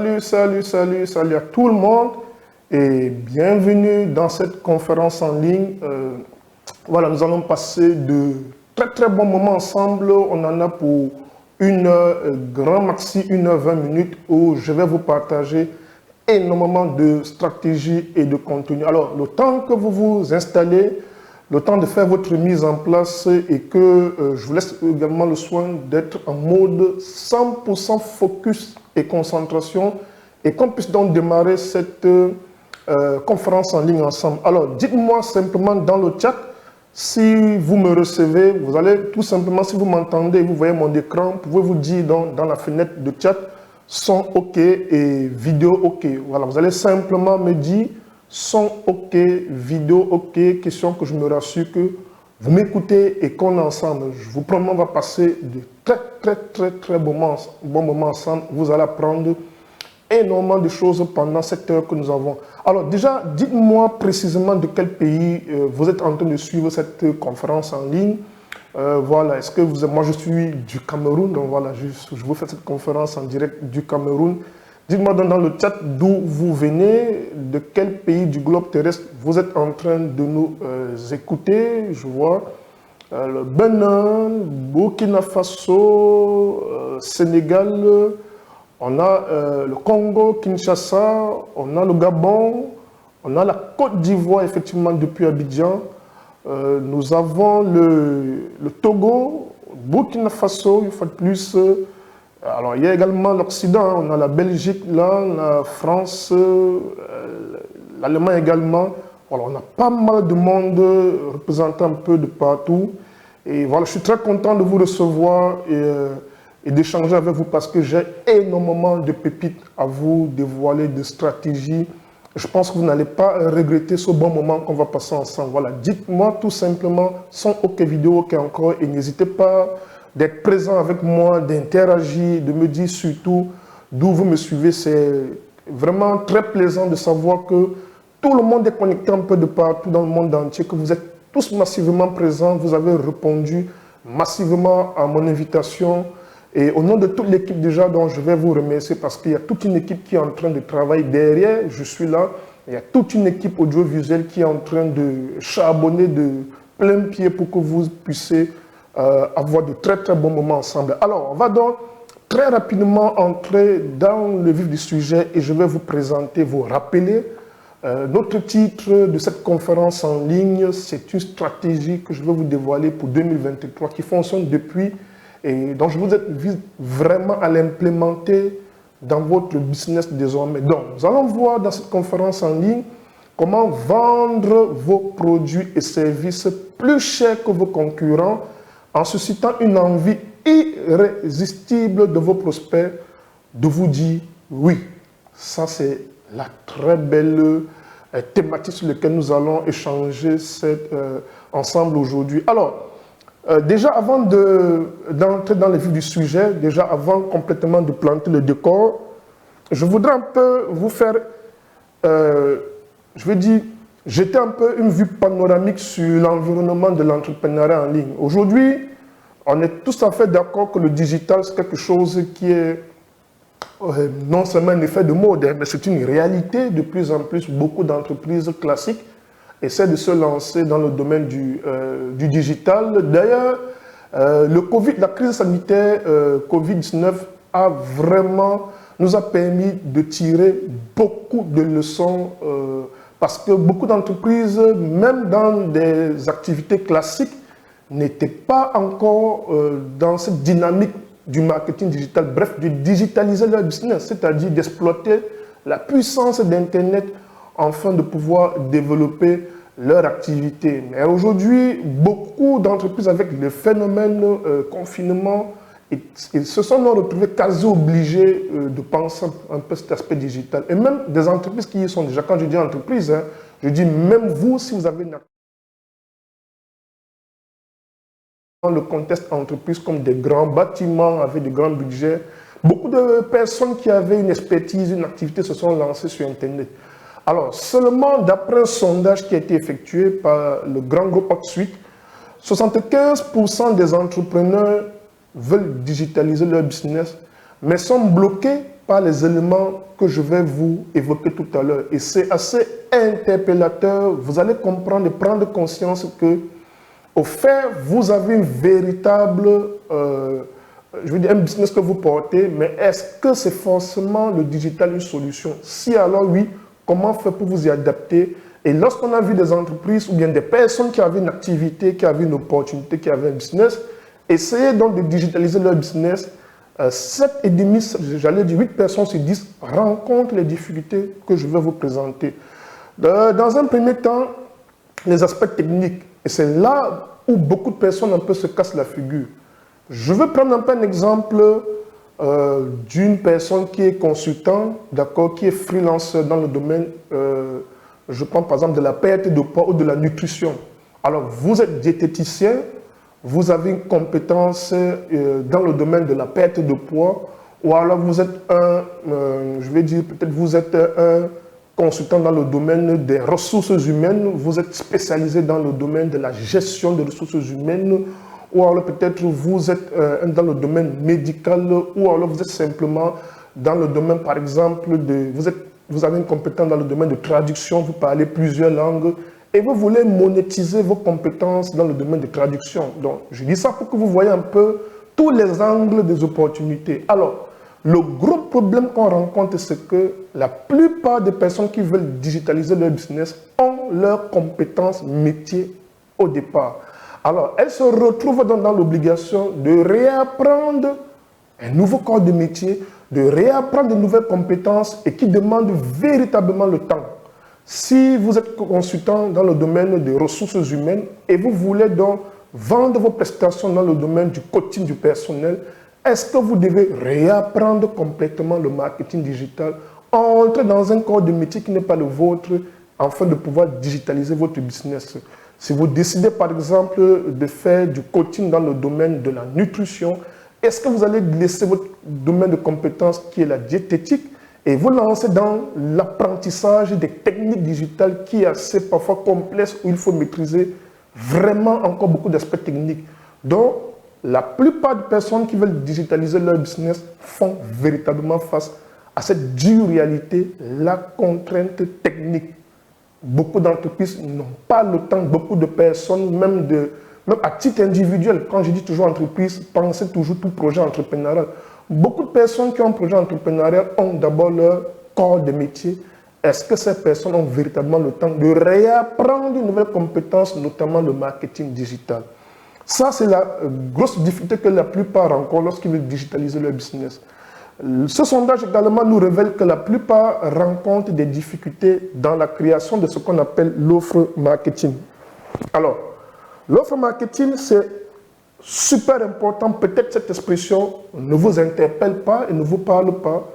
Salut à tout le monde et bienvenue dans cette conférence en ligne. Voilà, nous allons passer de très bons moments ensemble. On en a pour une heure, grand maxi 1h20 où je vais vous partager énormément de stratégies et de contenu. Alors, le temps que vous vous installez, le temps de faire votre mise en place et que je vous laisse également le soin d'être en mode 100% focus et concentration et qu'on puisse donc démarrer cette conférence en ligne ensemble. Alors, dites-moi simplement dans le chat si vous me recevez, vous allez tout simplement, si vous m'entendez, vous voyez mon écran, pouvez-vous dire dans la fenêtre de chat son OK et vidéo OK. Voilà, vous allez simplement me dire son OK, vidéo OK, question que je me rassure que vous m'écoutez et qu'on est ensemble. Je vous promets, on va passer de très bons moments ensemble. Vous allez apprendre énormément de choses pendant cette heure que nous avons. Alors déjà, dites-moi précisément de quel pays vous êtes en train de suivre cette conférence en ligne. Voilà, est-ce que vous... Moi, je suis du Cameroun, donc voilà, je vous fais cette conférence en direct du Cameroun. Dites-moi dans le chat d'où vous venez, de quel pays du globe terrestre vous êtes en train de nous écouter. Je vois le Bénin, Burkina Faso, Sénégal, on a le Congo, Kinshasa, on a le Gabon, on a la Côte d'Ivoire, effectivement, depuis Abidjan. Nous avons le Togo, Burkina Faso, une fois de plus. Alors, il y a également l'Occident, on a la Belgique, là, la France, l'Allemagne également. Voilà, on a pas mal de monde représentant un peu de partout. Et voilà, je suis très content de vous recevoir et d'échanger avec vous parce que j'ai énormément de pépites à vous dévoiler, de stratégies. Je pense que vous n'allez pas regretter ce bon moment qu'on va passer ensemble. Voilà, dites-moi tout simplement son OK vidéo, OK encore, et n'hésitez pas d'être présent avec moi, d'interagir, de me dire surtout d'où vous me suivez. C'est vraiment très plaisant de savoir que tout le monde est connecté un peu de partout dans le monde entier, que vous êtes tous massivement présents, vous avez répondu massivement à mon invitation. Et au nom de toute l'équipe déjà, dont je vais vous remercier parce qu'il y a toute une équipe qui est en train de travailler derrière, je suis là. Il y a toute une équipe audiovisuelle qui est en train de charbonner de plein pied pour que vous puissiez avoir de très bons moments ensemble. Alors, on va donc très rapidement entrer dans le vif du sujet et je vais vous présenter, vous rappeler notre titre de cette conférence en ligne. C'est une stratégie que je vais vous dévoiler pour 2023 qui fonctionne depuis et dont je vous invite vraiment à l'implémenter dans votre business désormais. Donc, nous allons voir dans cette conférence en ligne comment vendre vos produits et services plus chers que vos concurrents en suscitant une envie irrésistible de vos prospects de vous dire oui. Ça, c'est la très belle thématique sur laquelle nous allons échanger ensemble aujourd'hui. Alors, déjà avant d'entrer dans le vif du sujet, déjà avant complètement de planter le décor, je voudrais un peu vous faire, je vais dire, jeter un peu une vue panoramique sur l'environnement de l'entrepreneuriat en ligne. Aujourd'hui, on est tous à fait d'accord que le digital, c'est quelque chose qui est non seulement un effet de mode, mais c'est une réalité. De plus en plus, beaucoup d'entreprises classiques essaient de se lancer dans le domaine du digital. D'ailleurs, la crise sanitaire Covid-19 nous a permis de tirer beaucoup de leçons parce que beaucoup d'entreprises, même dans des activités classiques, n'étaient pas encore dans cette dynamique du marketing digital, bref, de digitaliser leur business, c'est-à-dire d'exploiter la puissance d'Internet afin de pouvoir développer leur activité. Mais aujourd'hui, beaucoup d'entreprises avec le phénomène confinement se sont retrouvées quasi obligées de penser un peu cet aspect digital. Et même des entreprises qui y sont déjà, quand je dis entreprise, je dis même vous, si vous avez une activité dans le contexte entreprise comme des grands bâtiments avec de grands budgets, beaucoup de personnes qui avaient une expertise, une activité se sont lancées sur Internet. Alors, seulement d'après un sondage qui a été effectué par le grand groupe Upsuite, 75% des entrepreneurs veulent digitaliser leur business, mais sont bloqués par les éléments que je vais vous évoquer tout à l'heure. Et c'est assez interpellateur. Vous allez comprendre et prendre conscience que, au fait, vous avez une véritable, je veux dire, un business que vous portez, mais est-ce que c'est forcément le digital une solution? Si alors oui, comment faire pour vous y adapter? Et lorsqu'on a vu des entreprises ou bien des personnes qui avaient une activité, qui avaient une opportunité, qui avaient un business, essayez donc de digitaliser leur business. 7,5, j'allais dire 8 personnes sur 10 rencontrent les difficultés que je vais vous présenter. Dans un premier temps, les aspects techniques. Et c'est là où beaucoup de personnes un peu se cassent la figure. Je veux prendre un peu un exemple d'une personne qui est consultant, d'accord, qui est freelancer dans le domaine, je prends par exemple de la perte de poids ou de la nutrition. Alors, vous êtes diététicien, vous avez une compétence dans le domaine de la perte de poids, ou alors vous êtes je vais dire, peut-être vous êtes un consultant dans le domaine des ressources humaines, vous êtes spécialisé dans le domaine de la gestion des ressources humaines, ou alors peut-être vous êtes dans le domaine médical, ou alors vous êtes simplement dans le domaine, par exemple, vous avez une compétence dans le domaine de traduction, vous parlez plusieurs langues, et vous voulez monétiser vos compétences dans le domaine de traduction. Donc, je dis ça pour que vous voyez un peu tous les angles des opportunités. Alors, le gros problème qu'on rencontre, c'est que la plupart des personnes qui veulent digitaliser leur business ont leurs compétences métiers au départ. Alors, elles se retrouvent dans l'obligation de réapprendre un nouveau corps de métier, de réapprendre de nouvelles compétences et qui demandent véritablement le temps. Si vous êtes consultant dans le domaine des ressources humaines et vous voulez donc vendre vos prestations dans le domaine du coaching du personnel, est-ce que vous devez réapprendre complètement le marketing digital, entrer dans un corps de métier qui n'est pas le vôtre afin de pouvoir digitaliser votre business? Si vous décidez par exemple de faire du coaching dans le domaine de la nutrition, est-ce que vous allez laisser votre domaine de compétences qui est la diététique et vous lancer dans l'apprentissage des techniques digitales qui est assez parfois complexe où il faut maîtriser vraiment encore beaucoup d'aspects techniques. Donc, la plupart des personnes qui veulent digitaliser leur business font véritablement face à cette dure réalité, la contrainte technique. Beaucoup d'entreprises n'ont pas le temps, beaucoup de personnes, même à titre individuel, quand je dis toujours entreprise, pensez toujours tout projet entrepreneurial. Beaucoup de personnes qui ont un projet entrepreneurial ont d'abord leur corps de métier. Est-ce que ces personnes ont véritablement le temps de réapprendre de nouvelles compétences, notamment le marketing digital? Ça, c'est la grosse difficulté que la plupart rencontrent lorsqu'ils veulent digitaliser leur business. Ce sondage également nous révèle que la plupart rencontrent des difficultés dans la création de ce qu'on appelle l'offre marketing. Alors, l'offre marketing, c'est super important. Peut-être cette expression ne vous interpelle pas et ne vous parle pas.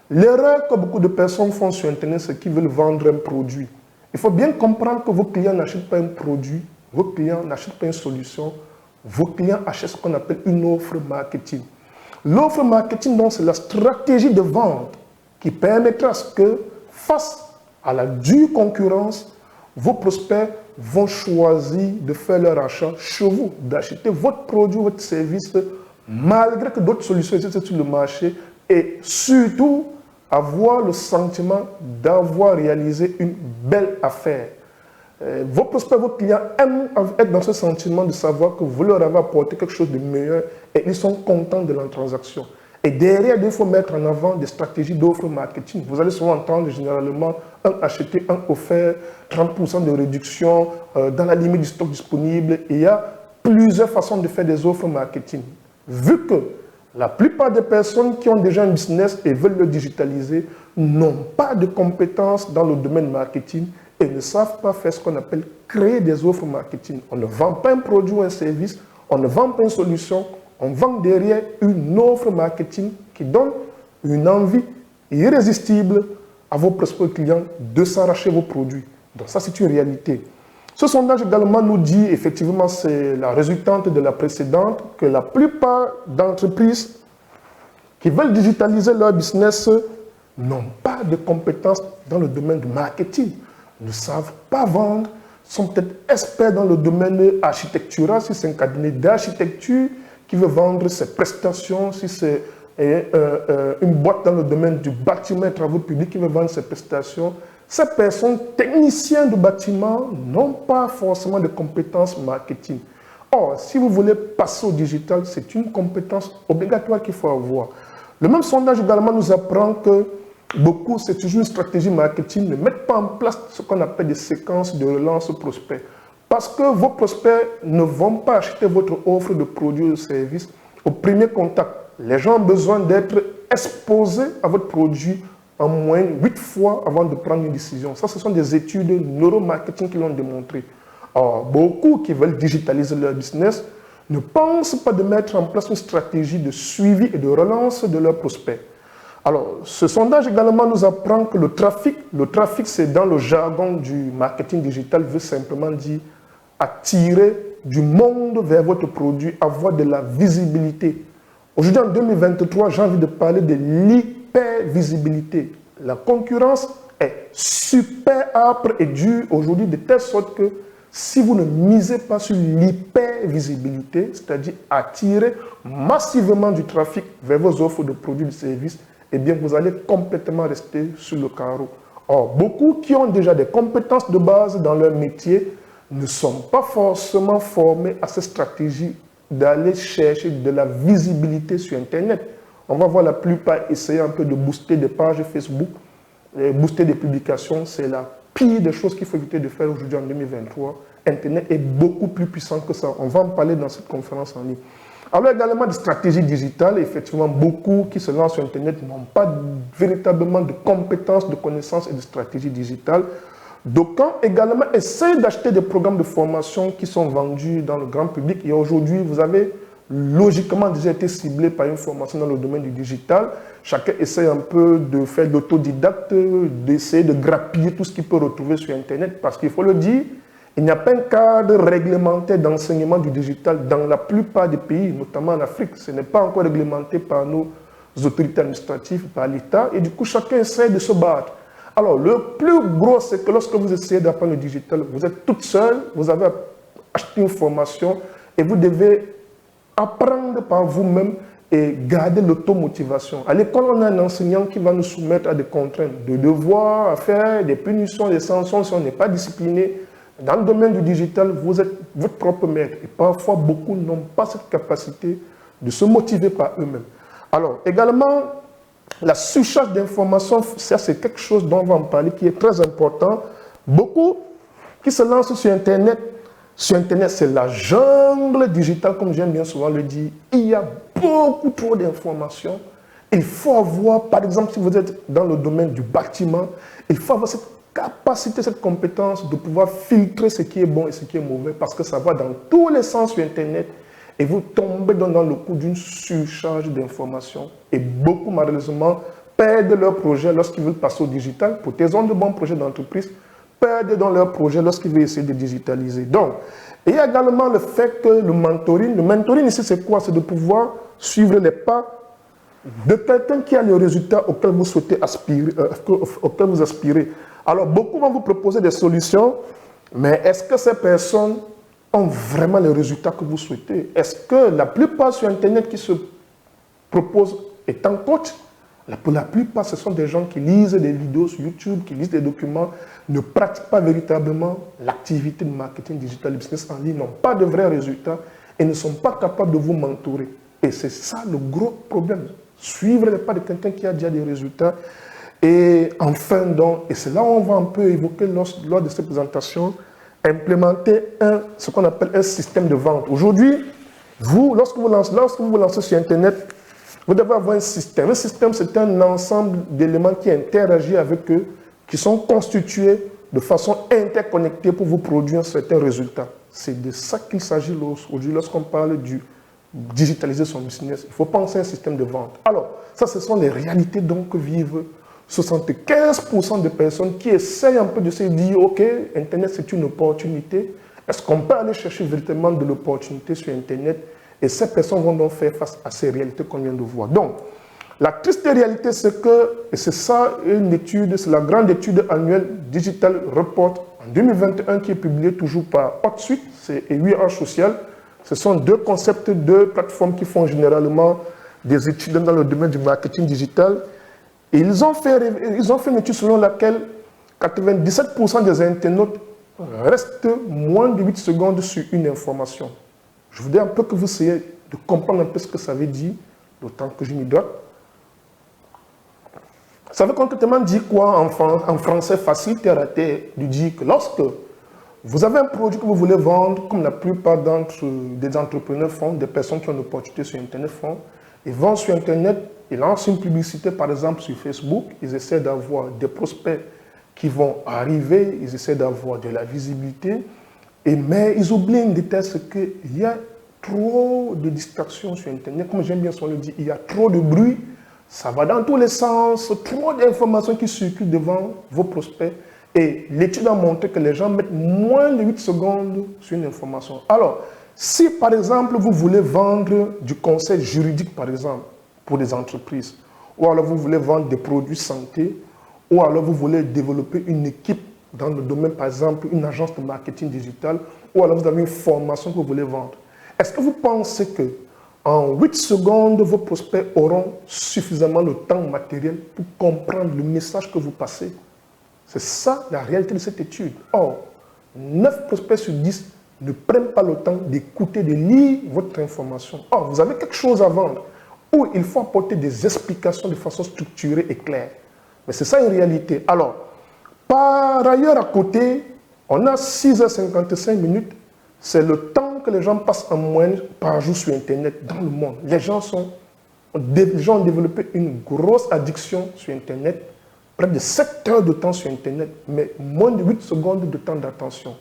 L'erreur que beaucoup de personnes font sur Internet, c'est qu'ils veulent vendre un produit. Il faut bien comprendre que vos clients n'achètent pas un produit, vos clients n'achètent pas une solution, vos clients achètent ce qu'on appelle une offre marketing. L'offre marketing, donc, c'est la stratégie de vente qui permettra à ce que, face à la dure concurrence, vos prospects vont choisir de faire leur achat chez vous, d'acheter votre produit, votre service, malgré que d'autres solutions existent sur le marché, et surtout avoir le sentiment d'avoir réalisé une belle affaire. Vos prospects, vos clients aiment être dans ce sentiment de savoir que vous leur avez apporté quelque chose de meilleur et ils sont contents de la transaction. Et derrière, il faut mettre en avant des stratégies d'offre marketing. Vous allez souvent entendre généralement un acheté, un offert, 30% de réduction, dans la limite du stock disponible. Et il y a plusieurs façons de faire des offres marketing. Vu que la plupart des personnes qui ont déjà un business et veulent le digitaliser n'ont pas de compétences dans le domaine marketing et ne savent pas faire ce qu'on appelle créer des offres marketing. On ne vend pas un produit ou un service, on ne vend pas une solution, on vend derrière une offre marketing qui donne une envie irrésistible à vos prospects clients de s'arracher vos produits. Donc ça, c'est une réalité. Ce sondage également nous dit, effectivement, c'est la résultante de la précédente, que la plupart d'entreprises qui veulent digitaliser leur business n'ont pas de compétences dans le domaine du marketing, ne savent pas vendre, sont peut-être experts dans le domaine architectural, si c'est un cabinet d'architecture qui veut vendre ses prestations, si c'est une boîte dans le domaine du bâtiment et travaux publics qui veut vendre ses prestations, ces personnes, techniciens de bâtiment, n'ont pas forcément de compétences marketing. Or, si vous voulez passer au digital, c'est une compétence obligatoire qu'il faut avoir. Le même sondage également nous apprend que beaucoup, c'est toujours une stratégie marketing, ne mettent pas en place ce qu'on appelle des séquences de relance prospects. Parce que vos prospects ne vont pas acheter votre offre de produits ou de services au premier contact. Les gens ont besoin d'être exposés à votre produit en moyenne 8 fois avant de prendre une décision. Ça, ce sont des études neuromarketing qui l'ont démontré. Or, beaucoup qui veulent digitaliser leur business ne pensent pas de mettre en place une stratégie de suivi et de relance de leurs prospects. Alors, ce sondage également nous apprend que le trafic c'est dans le jargon du marketing digital, veut simplement dire attirer du monde vers votre produit, avoir de la visibilité. Aujourd'hui, en 2023, j'ai envie de parler de l'hypervisibilité. La concurrence est super âpre et dure aujourd'hui de telle sorte que si vous ne misez pas sur l'hypervisibilité, c'est-à-dire attirer massivement du trafic vers vos offres de produits et de services, eh bien, vous allez complètement rester sur le carreau. Or, beaucoup qui ont déjà des compétences de base dans leur métier ne sont pas forcément formés à cette stratégie d'aller chercher de la visibilité sur Internet. On va voir la plupart essayer un peu de booster des pages Facebook, booster des publications. C'est la pire des choses qu'il faut éviter de faire aujourd'hui en 2023. Internet est beaucoup plus puissant que ça. On va en parler dans cette conférence en ligne. Alors également des stratégies digitales, effectivement, beaucoup qui se lancent sur Internet n'ont pas véritablement de compétences, de connaissances et de stratégies digitales. D'aucuns également essayent d'acheter des programmes de formation qui sont vendus dans le grand public. Et aujourd'hui, vous avez logiquement déjà été ciblé par une formation dans le domaine du digital. Chacun essaie un peu de faire de l'autodidacte, d'essayer de grappiller tout ce qu'il peut retrouver sur Internet. Parce qu'il faut le dire, il n'y a pas un cadre réglementaire d'enseignement du digital dans la plupart des pays, notamment en Afrique. Ce n'est pas encore réglementé par nos autorités administratives, par l'État. Et du coup, chacun essaie de se battre. Alors, le plus gros, c'est que lorsque vous essayez d'apprendre le digital, vous êtes toute seule, vous avez acheté une formation et vous devez apprendre par vous-même et garder l'automotivation. À l'école, on a un enseignant qui va nous soumettre à des contraintes, de devoirs à faire, des punitions, des sanctions si on n'est pas discipliné. Dans le domaine du digital, vous êtes votre propre maître. Et parfois, beaucoup n'ont pas cette capacité de se motiver par eux-mêmes. Alors, également, la surcharge d'informations, ça c'est quelque chose dont on va en parler qui est très important. Beaucoup qui se lancent sur Internet, c'est la jungle digitale, comme j'aime bien souvent le dire. Il y a beaucoup trop d'informations. Il faut avoir, par exemple, si vous êtes dans le domaine du bâtiment, il faut avoir cette capacité, cette compétence de pouvoir filtrer ce qui est bon et ce qui est mauvais, parce que ça va dans tous les sens sur Internet. Et vous tombez dans le coup d'une surcharge d'informations. Et beaucoup, malheureusement, perdent leur projet lorsqu'ils veulent passer au digital. Pour ils ont de bons projets d'entreprise, perdent dans leur projet lorsqu'ils veulent essayer de digitaliser. Donc, il y a également le fait que le mentoring ici, c'est quoi? C'est de pouvoir suivre les pas de quelqu'un qui a le résultat auquel vous souhaitez aspirer, auquel vous aspirez. Alors, beaucoup vont vous proposer des solutions, mais est-ce que ces personnes ont vraiment les résultats que vous souhaitez? Est-ce que la plupart sur Internet qui se proposent étant coach, pour la plupart, ce sont des gens qui lisent des vidéos sur YouTube, qui lisent des documents, ne pratiquent pas véritablement l'activité de marketing digital, de business en ligne, n'ont pas de vrais résultats et ne sont pas capables de vous mentorer. Et c'est ça le gros problème. Suivre les pas de quelqu'un qui a déjà des résultats. Et enfin, donc, et c'est là où on va un peu évoquer lors de cette présentation, implémenter ce qu'on appelle un système de vente. Aujourd'hui, lorsque vous vous lancez sur Internet, vous devez avoir un système. Un système, c'est un ensemble d'éléments qui interagissent avec eux, qui sont constitués de façon interconnectée pour vous produire un certain résultat. C'est de ça qu'il s'agit aujourd'hui lorsqu'on parle du digitaliser son business. Il faut penser à un système de vente. Alors, ça, ce sont les réalités donc que vivent 75% de personnes qui essayent un peu de se dire, OK, Internet, c'est une opportunité. Est-ce qu'on peut aller chercher véritablement de l'opportunité sur Internet? Et ces personnes vont donc faire face à ces réalités qu'on vient de voir. Donc, la triste réalité, c'est que, et c'est ça une étude, c'est la grande étude annuelle Digital Report en 2021 qui est publiée toujours par HotSuite et 8H Social. Ce sont deux concepts de plateformes qui font généralement des étudiants dans le domaine du marketing digital. Et ils ont fait une étude selon laquelle 97% des internautes restent moins de 8 secondes sur une information. Je voudrais un peu que vous essayiez de comprendre un peu ce que ça veut dire, le temps que je m'y donne. Ça veut concrètement dire quoi en français facile, terre à terre, de dire que lorsque vous avez un produit que vous voulez vendre, comme la plupart des entrepreneurs font, des personnes qui ont une opportunité sur Internet font, ils vont sur Internet, ils lancent une publicité, par exemple sur Facebook, ils essaient d'avoir des prospects qui vont arriver, ils essaient d'avoir de la visibilité, mais ils oublient un détail, c'est qu'il y a trop de distractions sur Internet. Comme j'aime bien son le dire, il y a trop de bruit, ça va dans tous les sens, trop d'informations qui circulent devant vos prospects. Et l'étude a montré que les gens mettent moins de 8 secondes sur une information. Alors, si par exemple vous voulez vendre du conseil juridique, par exemple, pour des entreprises, ou alors vous voulez vendre des produits santé, ou alors vous voulez développer une équipe dans le domaine, par exemple, une agence de marketing digital, ou alors vous avez une formation que vous voulez vendre. Est-ce que vous pensez que en 8 secondes, vos prospects auront suffisamment de temps matériel pour comprendre le message que vous passez? C'est ça la réalité de cette étude. Or, 9 prospects sur 10 ne prennent pas le temps d'écouter, de lire votre information. Or, vous avez quelque chose à vendre où il faut apporter des explications de façon structurée et claire. Mais c'est ça une réalité. Alors, par ailleurs, à côté, on a 6h55 minutes. C'est le temps que les gens passent en moyenne par jour sur Internet dans le monde. Les gens ont développé une grosse addiction sur Internet. Près de 7 heures de temps sur Internet, mais moins de 8 secondes de temps d'attention.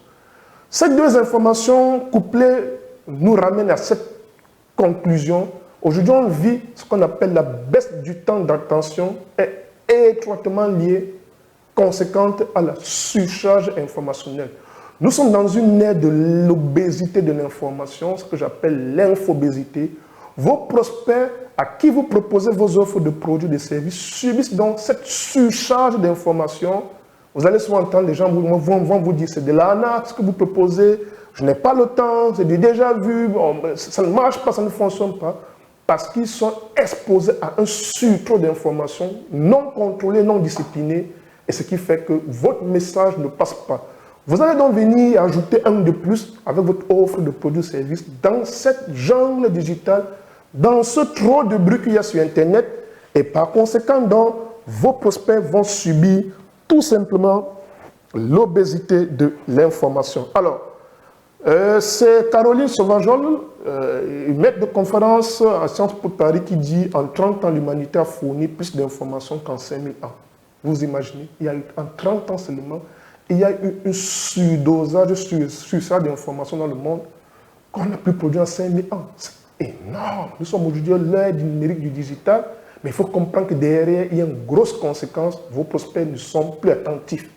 Ces deux informations couplées nous ramènent à cette conclusion. Aujourd'hui, on vit ce qu'on appelle la baisse du temps d'attention est étroitement liée, conséquente à la surcharge informationnelle. Nous sommes dans une ère de l'obésité de l'information, ce que j'appelle l'infobésité. Vos prospects à qui vous proposez vos offres de produits et de services subissent donc cette surcharge d'informations. Vous allez souvent entendre les gens vont vous dire c'est de l'arnaque ce que vous proposez, je n'ai pas le temps, c'est du déjà vu, bon, ça ne marche pas, ça ne fonctionne pas, parce qu'ils sont exposés à un surtrop d'informations non contrôlées, non disciplinées, et ce qui fait que votre message ne passe pas. Vous allez donc venir ajouter un de plus avec votre offre de produits et services dans cette jungle digitale, dans ce trop de bruit qu'il y a sur Internet, et par conséquent, donc, vos prospects vont subir tout simplement l'obésité de l'information. Alors, c'est Caroline Sauvageol, maître de conférence à Sciences Po Paris, qui dit « En 30 ans, l'humanité a fourni plus d'informations qu'en 5000 ans. » Vous imaginez, il y a eu, en 30 ans seulement, il y a eu un surdosage, surcharge d'informations dans le monde qu'on n'a plus produit en 5000 ans. C'est énorme. Nous sommes aujourd'hui à l'ère du numérique, du digital, mais il faut comprendre que derrière, il y a une grosse conséquence. Vos prospects ne sont plus attentifs.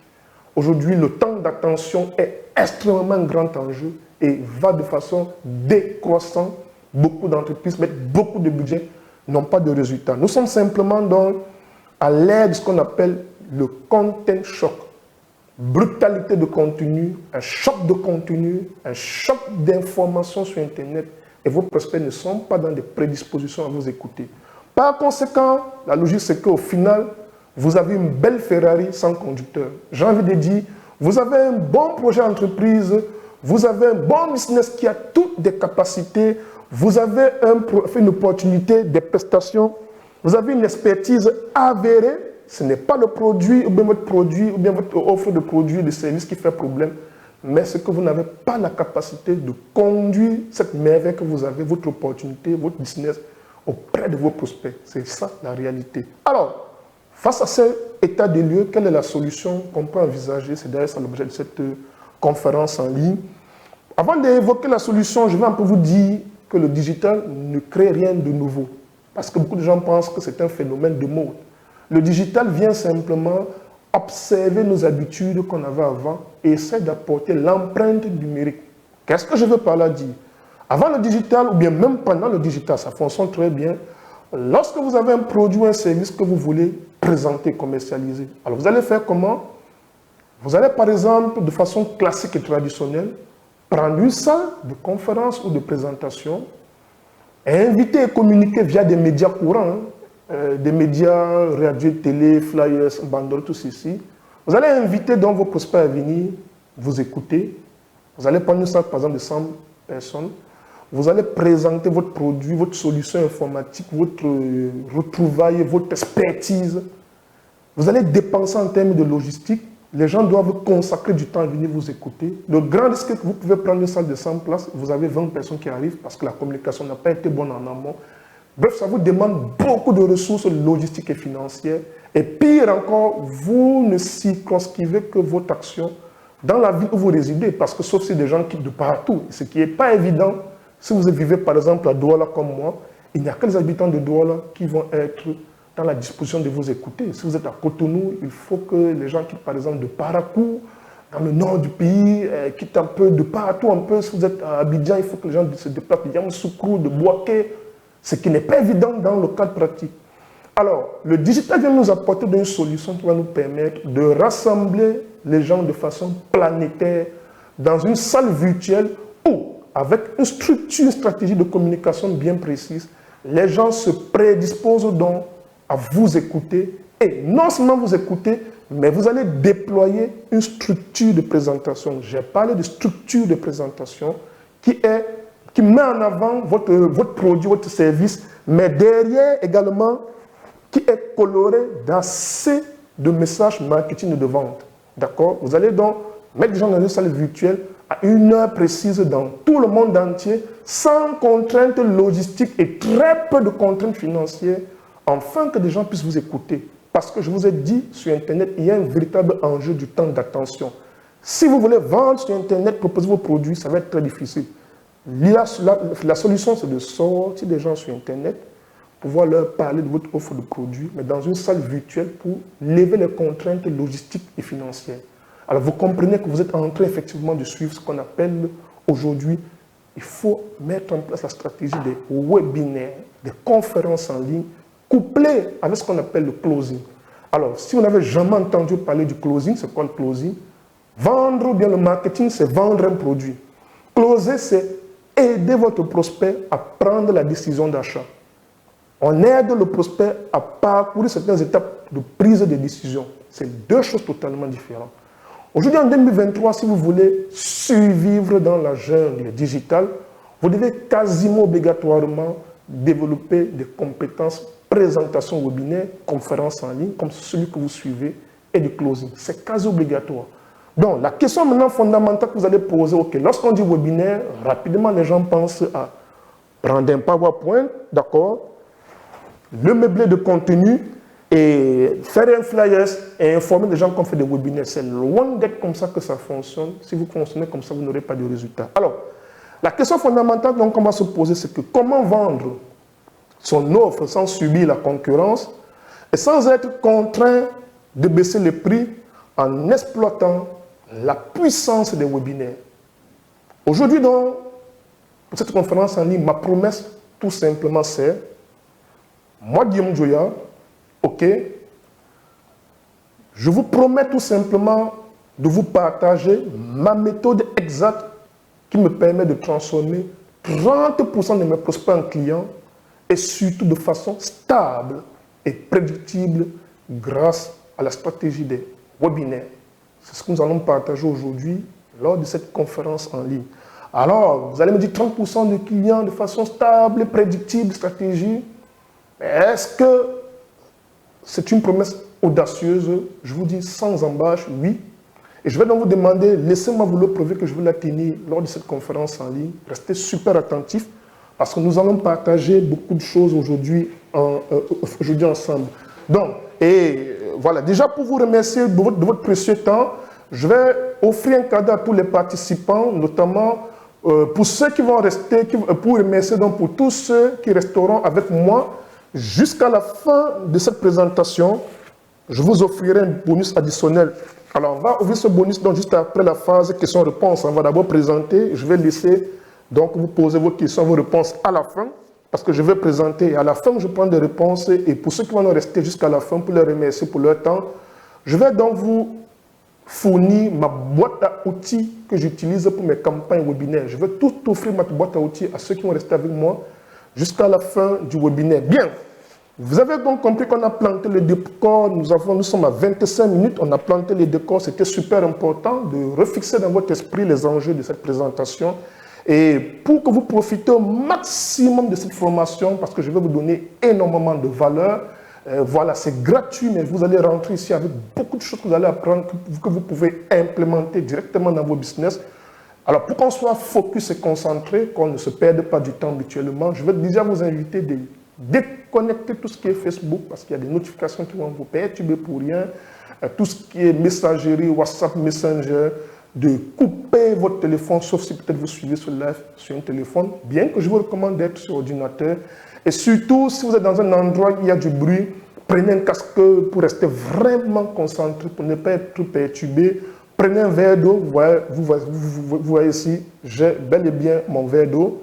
Aujourd'hui, le temps d'attention est extrêmement grand en jeu et va de façon décroissante. Beaucoup d'entreprises mettent beaucoup de budget, n'ont pas de résultats. Nous sommes simplement donc à l'ère de ce qu'on appelle le content shock. Brutalité de contenu, un choc de contenu, un choc d'informations sur Internet, et vos prospects ne sont pas dans des prédispositions à vous écouter. Par conséquent, la logique, c'est qu'au final, vous avez une belle Ferrari sans conducteur. J'ai envie de dire, vous avez un bon projet d'entreprise, vous avez un bon business qui a toutes des capacités, vous avez une opportunité, des prestations, vous avez une expertise avérée. Ce n'est pas le produit, ou bien votre produit, ou bien votre offre de produits, de services qui fait problème, mais c'est que vous n'avez pas la capacité de conduire cette merveille que vous avez, votre opportunité, votre business, auprès de vos prospects. C'est ça la réalité. Alors, face à cet état des lieux, quelle est la solution qu'on peut envisager? C'est d'ailleurs ça l'objet de cette conférence en ligne. Avant d'évoquer la solution, je vais un peu vous dire que le digital ne crée rien de nouveau. Parce que beaucoup de gens pensent que c'est un phénomène de mode. Le digital vient simplement observer nos habitudes qu'on avait avant et essaie d'apporter l'empreinte numérique. Qu'est-ce que je veux par là dire? Avant le digital, ou bien même pendant le digital, ça fonctionne très bien. Lorsque vous avez un produit ou un service que vous voulez présenter, commercialiser, alors vous allez faire comment? Vous allez par exemple, de façon classique et traditionnelle, prendre une salle de conférence ou de présentation, inviter et communiquer via des médias courants, des médias, radio, télé, flyers, banderoles, tout ceci. Vous allez inviter donc vos prospects à venir vous écouter. Vous allez prendre une salle, par exemple, de 100 personnes. Vous allez présenter votre produit, votre solution informatique, votre retrouvaille, votre expertise. Vous allez dépenser en termes de logistique. Les gens doivent consacrer du temps à venir vous écouter. Le grand risque que vous pouvez prendre une salle de 100 places, vous avez 20 personnes qui arrivent parce que la communication n'a pas été bonne en amont. Bref, ça vous demande beaucoup de ressources logistiques et financières. Et pire encore, vous ne circonscrivez que votre action dans la ville où vous résidez, parce que sauf si des gens quittent de partout, ce qui n'est pas évident. Si vous vivez par exemple à Douala comme moi, il n'y a que les habitants de Douala qui vont être dans la disposition de vous écouter. Si vous êtes à Cotonou, il faut que les gens quittent par exemple de Parakou, dans le nord du pays, quittent un peu de partout un peu. Si vous êtes à Abidjan, il faut que les gens se déplacent de Yamoussoukro, de Bouaké, ce qui n'est pas évident dans le cadre pratique. Alors, le digital vient nous apporter une solution qui va nous permettre de rassembler les gens de façon planétaire dans une salle virtuelle où, avec une structure, une stratégie de communication bien précise, les gens se prédisposent donc à vous écouter et non seulement vous écouter, mais vous allez déployer une structure de présentation. J'ai parlé de structure de présentation qui met en avant votre produit, votre service, mais derrière également qui est coloré d'assez de messages marketing et de vente. D'accord? Vous allez donc mettre les gens dans une salle virtuelle à une heure précise dans tout le monde entier, sans contraintes logistiques et très peu de contraintes financières, afin que des gens puissent vous écouter. Parce que je vous ai dit, sur Internet, il y a un véritable enjeu du temps d'attention. Si vous voulez vendre sur Internet, proposer vos produits, ça va être très difficile. La solution, c'est de sortir des gens sur Internet, pouvoir leur parler de votre offre de produits, mais dans une salle virtuelle pour lever les contraintes logistiques et financières. Alors vous comprenez que vous êtes en train effectivement de suivre ce qu'on appelle aujourd'hui, il faut mettre en place la stratégie des webinaires, des conférences en ligne, couplées avec ce qu'on appelle le closing. Alors, si vous n'avez jamais entendu parler du closing, c'est quoi le closing? Vendre ou bien le marketing, c'est vendre un produit. Closer, c'est aider votre prospect à prendre la décision d'achat. On aide le prospect à parcourir certaines étapes de prise de décision. C'est deux choses totalement différentes. Aujourd'hui, en 2023, si vous voulez survivre dans la jungle digitale, vous devez quasiment obligatoirement développer des compétences présentation webinaire, conférence en ligne, comme celui que vous suivez, et du closing. C'est quasi obligatoire. Donc, la question maintenant fondamentale que vous allez poser, ok, lorsqu'on dit webinaire, rapidement les gens pensent à prendre un PowerPoint, d'accord, le meubler de contenu et faire un flyers et informer les gens qu'on fait des webinaires. C'est loin d'être comme ça que ça fonctionne. Si vous fonctionnez comme ça, vous n'aurez pas de résultat. Alors, la question fondamentale donc, qu'on va se poser, c'est que comment vendre son offre sans subir la concurrence et sans être contraint de baisser les prix en exploitant la puissance des webinaires. Aujourd'hui, donc, pour cette conférence en ligne, ma promesse, tout simplement, c'est moi, Guillaume Joya, ok, je vous promets tout simplement de vous partager ma méthode exacte qui me permet de transformer 30% de mes prospects en clients et surtout de façon stable et prédictible grâce à la stratégie des webinaires. C'est ce que nous allons partager aujourd'hui lors de cette conférence en ligne. Alors, vous allez me dire 30% de clients de façon stable et prédictible, stratégie. Est-ce que c'est une promesse audacieuse? Je vous dis sans embâche, oui. Et je vais donc vous demander, laissez-moi vous le prouver que je vais la tenir lors de cette conférence en ligne. Restez super attentifs parce que nous allons partager beaucoup de choses aujourd'hui ensemble. Donc, et voilà, déjà pour vous remercier de votre précieux temps, je vais offrir un cadeau à tous les participants, notamment pour ceux qui vont rester, pour remercier donc pour tous ceux qui resteront avec moi jusqu'à la fin de cette présentation. Je vous offrirai un bonus additionnel. Alors, on va ouvrir ce bonus donc juste après la phase questions-réponses. On va d'abord présenter. Je vais laisser donc vous poser vos questions, vos réponses à la fin, parce que je vais présenter. Et à la fin, je prends des réponses. Et pour ceux qui vont rester jusqu'à la fin, pour les remercier pour leur temps, je vais donc vous fournir ma boîte à outils que j'utilise pour mes campagnes webinaires. Je vais tout offrir ma boîte à outils à ceux qui vont rester avec moi jusqu'à la fin du webinaire. Bien, vous avez donc compris qu'on a planté le décor, nous sommes à 25 minutes, on a planté les décors, c'était super important de refixer dans votre esprit les enjeux de cette présentation. Et pour que vous profitez au maximum de cette formation, parce que je vais vous donner énormément de valeur, voilà, c'est gratuit, mais vous allez rentrer ici avec beaucoup de choses que vous allez apprendre, que vous pouvez implémenter directement dans vos business. Alors, pour qu'on soit focus et concentré, qu'on ne se perde pas du temps mutuellement, je vais déjà vous inviter de déconnecter tout ce qui est Facebook, parce qu'il y a des notifications qui vont vous perturber pour rien, tout ce qui est messagerie, WhatsApp, Messenger, de couper votre téléphone, sauf si peut-être vous suivez ce live sur un téléphone, bien que je vous recommande d'être sur ordinateur. Et surtout, si vous êtes dans un endroit où il y a du bruit, prenez un casque pour rester vraiment concentré, pour ne pas être perturbé. Prenez un verre d'eau, vous voyez ici, j'ai bel et bien mon verre d'eau.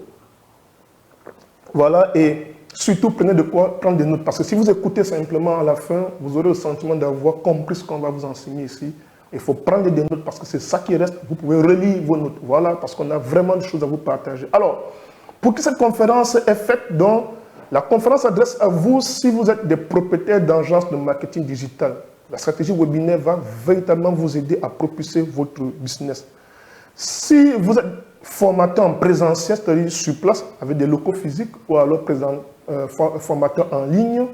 Voilà, et surtout prenez de quoi prendre des notes, parce que si vous écoutez simplement à la fin, vous aurez le sentiment d'avoir compris ce qu'on va vous enseigner ici. Il faut prendre des notes parce que c'est ça qui reste. Vous pouvez relire vos notes. Voilà, parce qu'on a vraiment des choses à vous partager. Alors, pour que cette conférence est faite, donc, la conférence s'adresse à vous si vous êtes des propriétaires d'agences de marketing digital. La stratégie webinaire va véritablement vous aider à propulser votre business. Si vous êtes formateur en présentiel, c'est-à-dire sur place, avec des locaux physiques, ou alors formateur en ligne,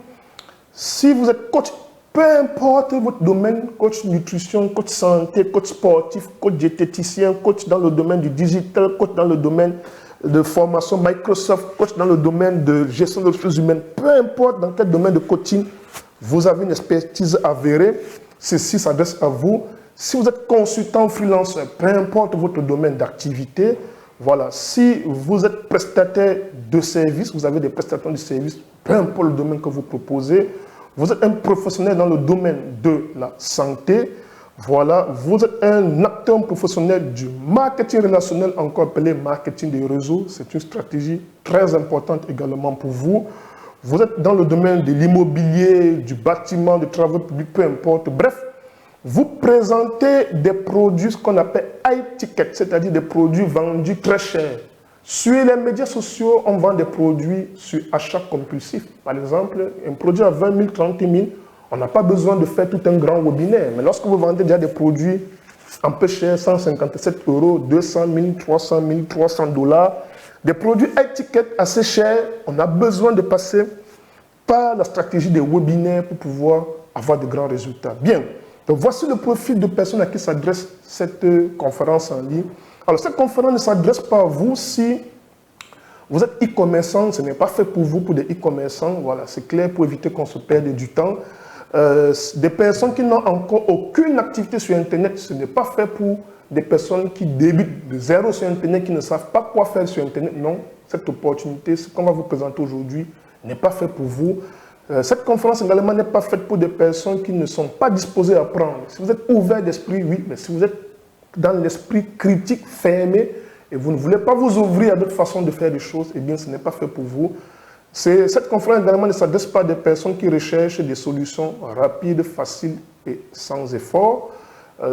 si vous êtes coach, peu importe votre domaine, coach nutrition, coach santé, coach sportif, coach diététicien, coach dans le domaine du digital, coach dans le domaine de formation Microsoft, coach dans le domaine de gestion des ressources humaines, peu importe dans quel domaine de coaching, vous avez une expertise avérée, ceci s'adresse à vous. Si vous êtes consultant freelancer, peu importe votre domaine d'activité, voilà, si vous êtes prestataire de services, vous avez des prestataires de services, peu importe le domaine que vous proposez, vous êtes un professionnel dans le domaine de la santé, voilà, vous êtes un acteur professionnel du marketing relationnel, encore appelé marketing des réseaux. C'est une stratégie très importante également pour vous. Vous êtes dans le domaine de l'immobilier, du bâtiment, des travaux publics, peu importe. Bref, vous présentez des produits, ce qu'on appelle high ticket, c'est-à-dire des produits vendus très chers. Sur les médias sociaux, on vend des produits sur achat compulsif. Par exemple, un produit à 20 000, 30 000, on n'a pas besoin de faire tout un grand webinaire. Mais lorsque vous vendez déjà des produits un peu chers, 157 €, 200 000, 300 000, 300 $, des produits high ticket assez chers, on a besoin de passer par la stratégie des webinaires pour pouvoir avoir de grands résultats. Bien, donc voici le profil de personnes à qui s'adresse cette conférence en ligne. Alors, cette conférence ne s'adresse pas à vous si vous êtes e-commerçant, ce n'est pas fait pour vous, pour des e-commerçants, voilà, c'est clair, pour éviter qu'on se perde du temps. Des personnes qui n'ont encore aucune activité sur Internet, ce n'est pas fait pour des personnes qui débutent de zéro sur Internet, qui ne savent pas quoi faire sur Internet. Non, cette opportunité, ce qu'on va vous présenter aujourd'hui, n'est pas fait pour vous. Cette conférence également n'est pas faite pour des personnes qui ne sont pas disposées à apprendre. Si vous êtes ouvert d'esprit, oui, mais si vous êtes dans l'esprit critique fermé et vous ne voulez pas vous ouvrir à d'autres façons de faire des choses, eh bien, ce n'est pas fait pour vous. Cette conférence également ne s'adresse pas à des personnes qui recherchent des solutions rapides, faciles et sans effort.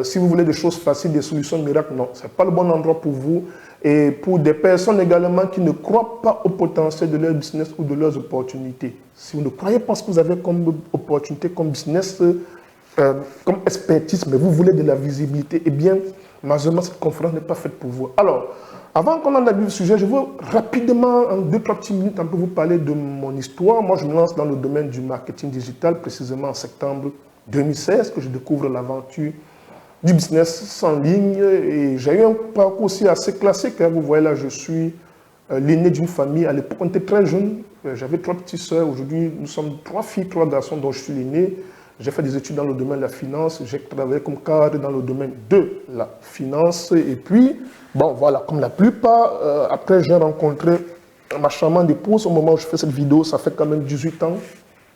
Si vous voulez des choses faciles, des solutions miracles, non, ce n'est pas le bon endroit pour vous. Et pour des personnes également qui ne croient pas au potentiel de leur business ou de leurs opportunités. Si vous ne croyez pas ce que vous avez comme opportunité, comme business, comme expertise, mais vous voulez de la visibilité, eh bien, malheureusement, cette conférence n'est pas faite pour vous. Alors, avant qu'on en aille le sujet, je veux rapidement, en 2-3 petites minutes, un peu vous parler de mon histoire. Moi, je me lance dans le domaine du marketing digital, précisément en septembre 2016, que je découvre l'aventure du business en ligne. Et j'ai eu un parcours aussi assez classique. Hein. Vous voyez là, je suis l'aîné d'une famille. À l'époque, on était très jeunes. J'avais 3 petites sœurs. Aujourd'hui, nous sommes 3 filles, 3 garçons, dont je suis l'aîné. J'ai fait des études dans le domaine de la finance. J'ai travaillé comme cadre dans le domaine de la finance. Et puis, bon, voilà, comme la plupart, après, j'ai rencontré ma charmante épouse. Au moment où je fais cette vidéo, ça fait quand même 18 ans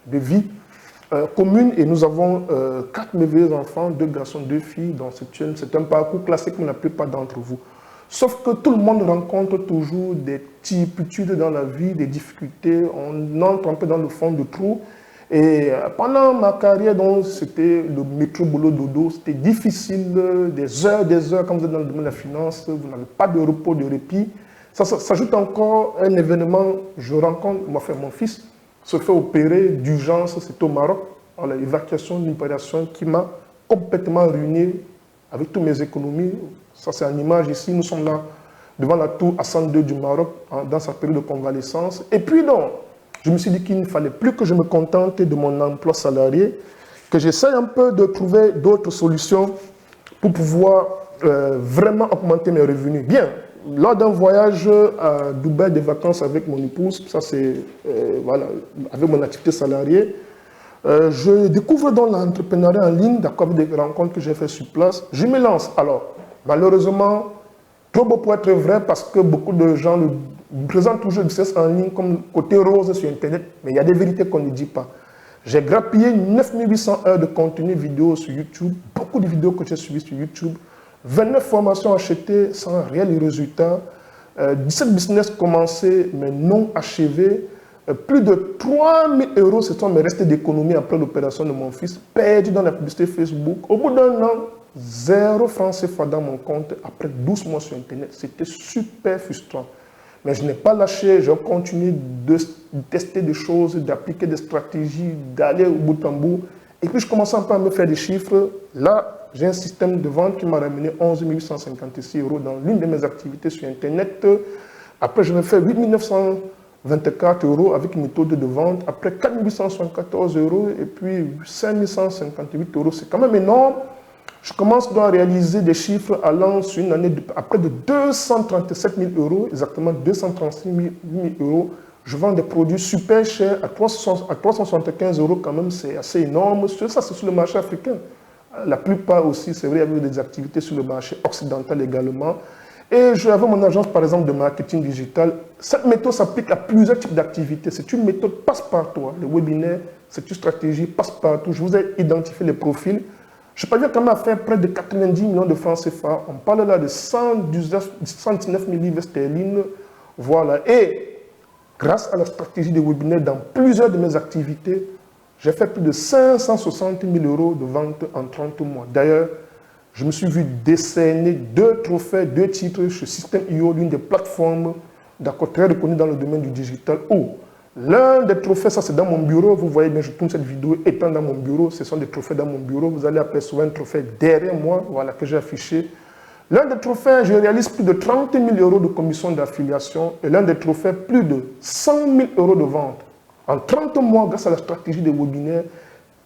de vie commune. Et nous avons 4 merveilleux enfants, 2 garçons, 2 filles. Donc, c'est un parcours classique comme la plupart d'entre vous. Sauf que tout le monde rencontre toujours des turpitudes dans la vie, des difficultés. On entre un peu dans le fond du trou. Et pendant ma carrière, c'était le métro boulot dodo, c'était difficile, des heures, quand vous êtes dans le domaine de la finance, vous n'avez pas de repos, de répit. Ça s'ajoute encore un événement, je rencontre, mon fils se fait opérer d'urgence, c'est au Maroc, l'évacuation d'une opération qui m'a complètement ruiné avec toutes mes économies. Ça c'est en image ici, nous sommes là devant la tour Hassan II du Maroc dans sa période de convalescence. Et puis donc, je me suis dit qu'il ne fallait plus que je me contente de mon emploi salarié, que j'essaie un peu de trouver d'autres solutions pour pouvoir vraiment augmenter mes revenus. Bien, lors d'un voyage à Dubaï de vacances avec mon épouse, ça c'est voilà, avec mon activité salariée, je découvre donc l'entrepreneuriat en ligne, d'accord, avec des rencontres que j'ai fait sur place. Je me lance. Alors, malheureusement, trop beau pour être vrai parce que beaucoup de gens le présentent toujours le business en ligne comme côté rose sur Internet, mais il y a des vérités qu'on ne dit pas. J'ai grappillé 9800 heures de contenu vidéo sur YouTube, beaucoup de vidéos que j'ai suivies sur YouTube, 29 formations achetées sans réel résultat, 17 business commencés mais non achevés, plus de 3000 euros se sont restés d'économie après l'opération de mon fils, perdus dans la publicité Facebook. Au bout d'un an, 0 francs CFA dans mon compte après 12 mois sur Internet. C'était super frustrant. Mais je n'ai pas lâché, j'ai continué de tester des choses, d'appliquer des stratégies, d'aller au bout en bout. Et puis je commençais un peu à me faire des chiffres. Là, j'ai un système de vente qui m'a ramené 11 856 euros dans l'une de mes activités sur Internet. Après, je me fais 8 924 euros avec une méthode de vente. Après, 4 874 euros et puis 5 158 euros. C'est quand même énorme. Je commence donc à réaliser des chiffres allant sur une année à près de 237 000 euros, exactement 236 000 euros. Je vends des produits super chers à 375 euros quand même, c'est assez énorme. Ça, c'est sur le marché africain. La plupart aussi, c'est vrai, il y avait des activités sur le marché occidental également. Et j'avais mon agence, par exemple, de marketing digital. Cette méthode s'applique à plusieurs types d'activités. C'est une méthode passe-partout. Le webinaire, c'est une stratégie passe-partout. Je vous ai identifié les profils. Je parviens quand même à faire près de 90 millions de francs CFA. On parle là de 119 000 livres sterling. Voilà. Et grâce à la stratégie des webinaires dans plusieurs de mes activités, j'ai fait plus de 560 000 euros de vente en 30 mois. D'ailleurs, je me suis vu décerner 2 trophées, 2 titres chez System.io, l'une des plateformes très reconnues dans le domaine du digital. L'un des trophées, ça c'est dans mon bureau, vous voyez bien, je tourne cette vidéo étant dans mon bureau, ce sont des trophées dans mon bureau, vous allez apercevoir un trophée derrière moi, voilà, que j'ai affiché. L'un des trophées, je réalise plus de 30 000 euros de commission d'affiliation et l'un des trophées, plus de 100 000 euros de vente. En 30 mois, grâce à la stratégie des webinaires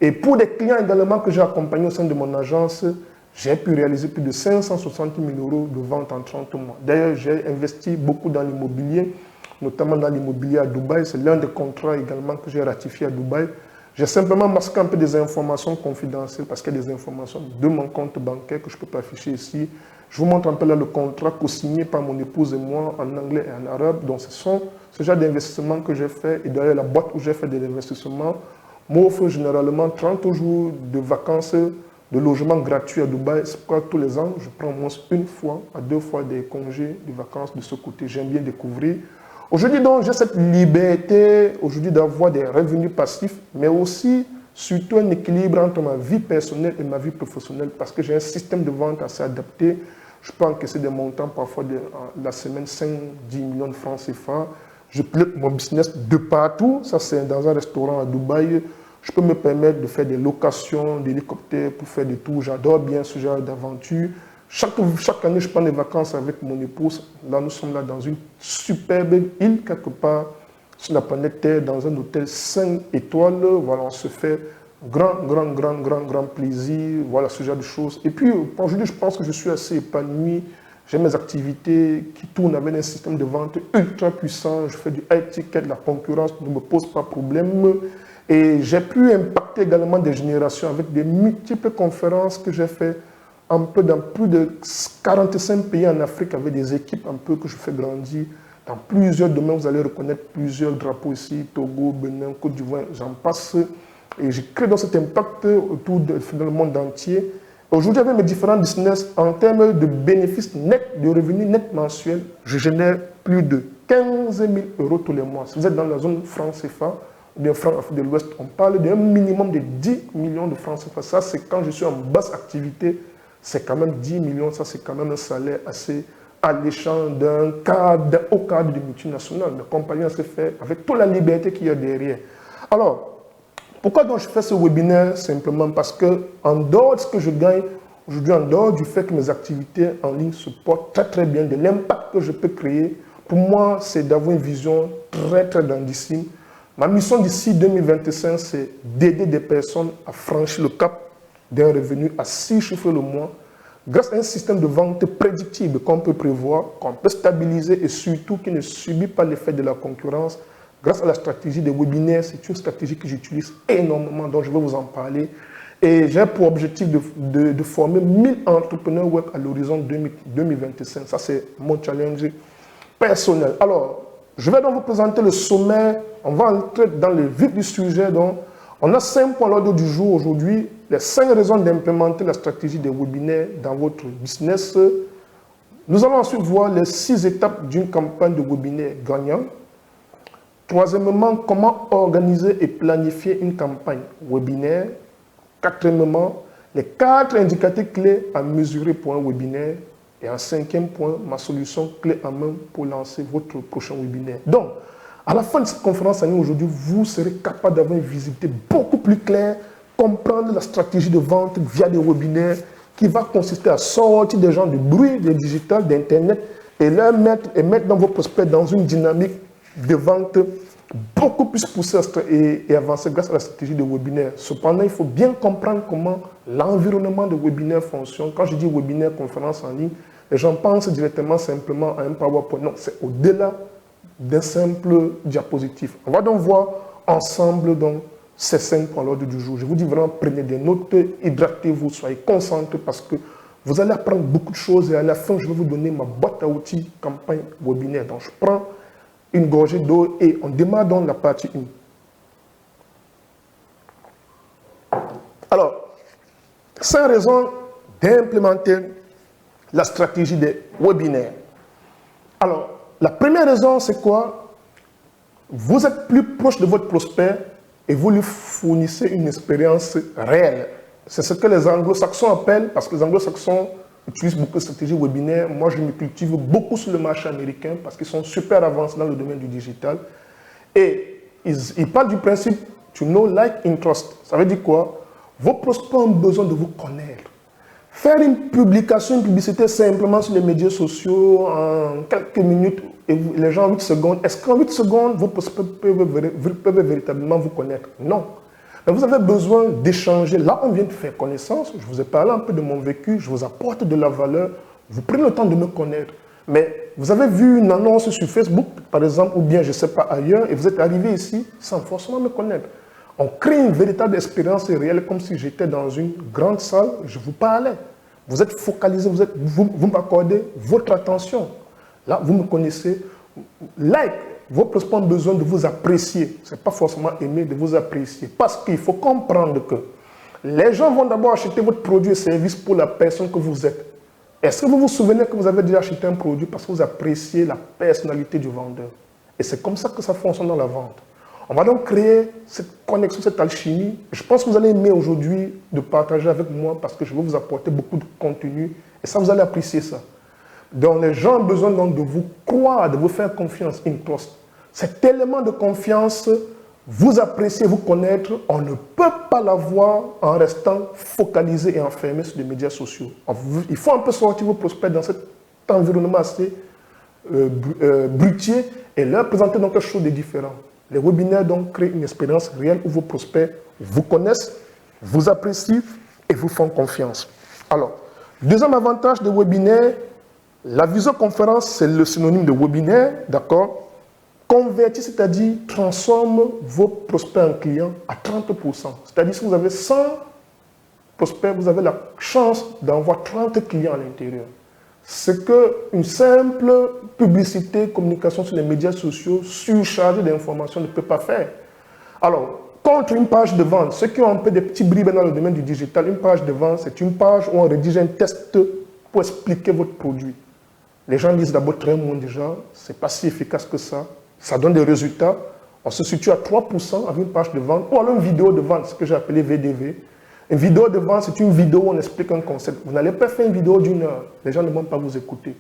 et pour des clients également que j'ai accompagnés au sein de mon agence, j'ai pu réaliser plus de 560 000 euros de vente en 30 mois. D'ailleurs, j'ai investi beaucoup dans l'immobilier, notamment dans l'immobilier à Dubaï. C'est l'un des contrats également que j'ai ratifié à Dubaï. J'ai simplement masqué un peu des informations confidentielles parce qu'il y a des informations de mon compte bancaire que je ne peux pas afficher ici. Je vous montre un peu là le contrat co-signé par mon épouse et moi en anglais et en arabe. Donc ce sont ce genre d'investissements que j'ai fait. Et d'ailleurs, la boîte où j'ai fait des investissements m'offre généralement 30 jours de vacances, de logement gratuit à Dubaï. C'est pourquoi tous les ans, je prends au moins 1 fois à 2 fois des congés de vacances de ce côté. J'aime bien découvrir. Aujourd'hui, donc, j'ai cette liberté aujourd'hui d'avoir des revenus passifs, mais aussi, surtout, un équilibre entre ma vie personnelle et ma vie professionnelle parce que j'ai un système de vente assez adapté. Je peux encaisser des montants parfois de la semaine, 5-10 millions de francs CFA. Je pilote mon business de partout. Ça, c'est dans un restaurant à Dubaï. Je peux me permettre de faire des locations d'hélicoptères pour faire des tours. J'adore bien ce genre d'aventure. Chaque année, je prends des vacances avec mon épouse. Là, nous sommes là dans une superbe île, quelque part, sur la planète Terre, dans un hôtel 5 étoiles. Voilà, on se fait grand plaisir. Voilà, ce genre de choses. Et puis, aujourd'hui, je pense que je suis assez épanoui. J'ai mes activités qui tournent avec un système de vente ultra puissant. Je fais du high ticket, la concurrence ne me pose pas problème. Et j'ai pu impacter également des générations avec des multiples conférences que j'ai fait un peu dans plus de 45 pays en Afrique avec des équipes un peu que je fais grandir. Dans plusieurs domaines, vous allez reconnaître plusieurs drapeaux ici, Togo, Bénin, Côte d'Ivoire, j'en passe. Et j'ai créé dans cet impact autour dans le monde entier. Aujourd'hui, avec mes différents business, en termes de bénéfices nets, de revenus nets mensuels, je génère plus de 15 000 euros tous les mois. Si vous êtes dans la zone franc CFA, ou bien franc Afrique de l'Ouest, on parle d'un minimum de 10 millions de francs CFA. Ça, c'est quand je suis en basse activité. C'est quand même 10 millions, ça c'est quand même un salaire assez alléchant d'un cadre, au cadre de multinationales. Le compagnie se fait avec toute la liberté qu'il y a derrière. Alors, pourquoi donc je fais ce webinaire? Simplement parce que, en dehors de ce que je gagne, aujourd'hui, en dehors du fait que mes activités en ligne se portent très très bien, de l'impact que je peux créer, pour moi, c'est d'avoir une vision très très grandissime. Ma mission d'ici 2025, c'est d'aider des personnes à franchir le cap d'un revenu à 6 chiffres le mois, grâce à un système de vente prédictible qu'on peut prévoir, qu'on peut stabiliser et surtout qui ne subit pas l'effet de la concurrence. Grâce à la stratégie des webinaires, c'est une stratégie que j'utilise énormément, dont je vais vous en parler. Et j'ai pour objectif de former 1000 entrepreneurs web à l'horizon 2025. Ça, c'est mon challenge personnel. Alors, je vais donc vous présenter le sommaire. On va entrer dans le vif du sujet. Donc, on a 5 points à l'ordre du jour aujourd'hui. Les 5 raisons d'implémenter la stratégie des webinaires dans votre business. Nous allons ensuite voir les 6 étapes d'une campagne de webinaire gagnante. Troisièmement, comment organiser et planifier une campagne webinaire. Quatrièmement, les 4 indicateurs clés à mesurer pour un webinaire. Et en 5e point, ma solution clé en main pour lancer votre prochain webinaire. Donc, à la fin de cette conférence en ligne aujourd'hui, vous serez capable d'avoir une visibilité beaucoup plus claire, comprendre la stratégie de vente via des webinaires qui va consister à sortir des gens du bruit, des digital, d'Internet et mettre dans vos prospects dans une dynamique de vente beaucoup plus poussée et avancée grâce à la stratégie de webinaire. Cependant, il faut bien comprendre comment l'environnement de webinaire fonctionne. Quand je dis webinaire, conférence en ligne, les gens pensent directement simplement à un PowerPoint. Non, c'est au-delà d'un simple diapositive. On va donc voir ensemble donc, ces 5 points à l'ordre du jour. Je vous dis vraiment, prenez des notes, hydratez-vous, soyez concentrés parce que vous allez apprendre beaucoup de choses et à la fin, je vais vous donner ma boîte à outils campagne webinaire. Donc, je prends une gorgée d'eau et on démarre dans la partie 1. Alors, 5 raisons d'implémenter la stratégie des webinaires. Alors, la première raison, c'est quoi? Vous êtes plus proche de votre prospect et vous lui fournissez une expérience réelle. C'est ce que les anglo-saxons appellent, parce que les anglo-saxons utilisent beaucoup de stratégies webinaires. Moi, je me cultive beaucoup sur le marché américain parce qu'ils sont super avancés dans le domaine du digital. Et ils parlent du principe to know, like, and trust. Ça veut dire quoi? Vos prospects ont besoin de vous connaître. Faire une publication, une publicité simplement sur les médias sociaux en quelques minutes, et les gens en 8 secondes, est-ce qu'en 8 secondes, vos prospects peuvent véritablement vous connaître? Non. Mais vous avez besoin d'échanger. Là, on vient de faire connaissance. Je vous ai parlé un peu de mon vécu. Je vous apporte de la valeur. Vous prenez le temps de me connaître. Mais vous avez vu une annonce sur Facebook, par exemple, ou bien, je ne sais pas, ailleurs, et vous êtes arrivé ici sans forcément me connaître. On crée une véritable expérience réelle, comme si j'étais dans une grande salle, je vous parlais. Vous êtes focalisé, vous m'accordez votre attention. Là, vous me connaissez. Like, vos prospects ont besoin de vous apprécier. Ce n'est pas forcément aimer, de vous apprécier. Parce qu'il faut comprendre que les gens vont d'abord acheter votre produit et service pour la personne que vous êtes. Est-ce que vous vous souvenez que vous avez déjà acheté un produit parce que vous appréciez la personnalité du vendeur? Et c'est comme ça que ça fonctionne dans la vente. On va donc créer cette connexion, cette alchimie. Je pense que vous allez aimer aujourd'hui de partager avec moi parce que je vais vous apporter beaucoup de contenu et ça, vous allez apprécier ça. Donc, les gens ont besoin donc de vous croire, de vous faire confiance, in trust. Cet élément de confiance, vous apprécier, vous connaître, on ne peut pas l'avoir en restant focalisé et enfermé sur les médias sociaux. Il faut un peu sortir vos prospects dans cet environnement assez brutier et leur présenter donc quelque chose de différent. Les webinaires donc créent une expérience réelle où vos prospects vous connaissent, vous apprécient et vous font confiance. Alors, deuxième avantage des webinaires, la visioconférence, c'est le synonyme de webinaire, d'accord? Convertit, c'est-à-dire transforme vos prospects en clients à 30%. C'est-à-dire si vous avez 100 prospects, vous avez la chance d'avoir 30 clients à l'intérieur. Ce qu'une simple publicité, communication sur les médias sociaux surchargée d'informations ne peut pas faire. Alors, contre une page de vente, ceux qui ont un peu des petits bribes dans le domaine du digital, une page de vente, c'est une page où on rédige un test pour expliquer votre produit. Les gens disent d'abord très bon déjà, c'est pas si efficace que ça. Ça donne des résultats. On se situe à 3% avec une page de vente ou alors une vidéo de vente, ce que j'ai appelé VDV. Une vidéo de vente, c'est une vidéo où on explique un concept. Vous n'allez pas faire une vidéo d'1 heure. Les gens ne vont pas vous écouter.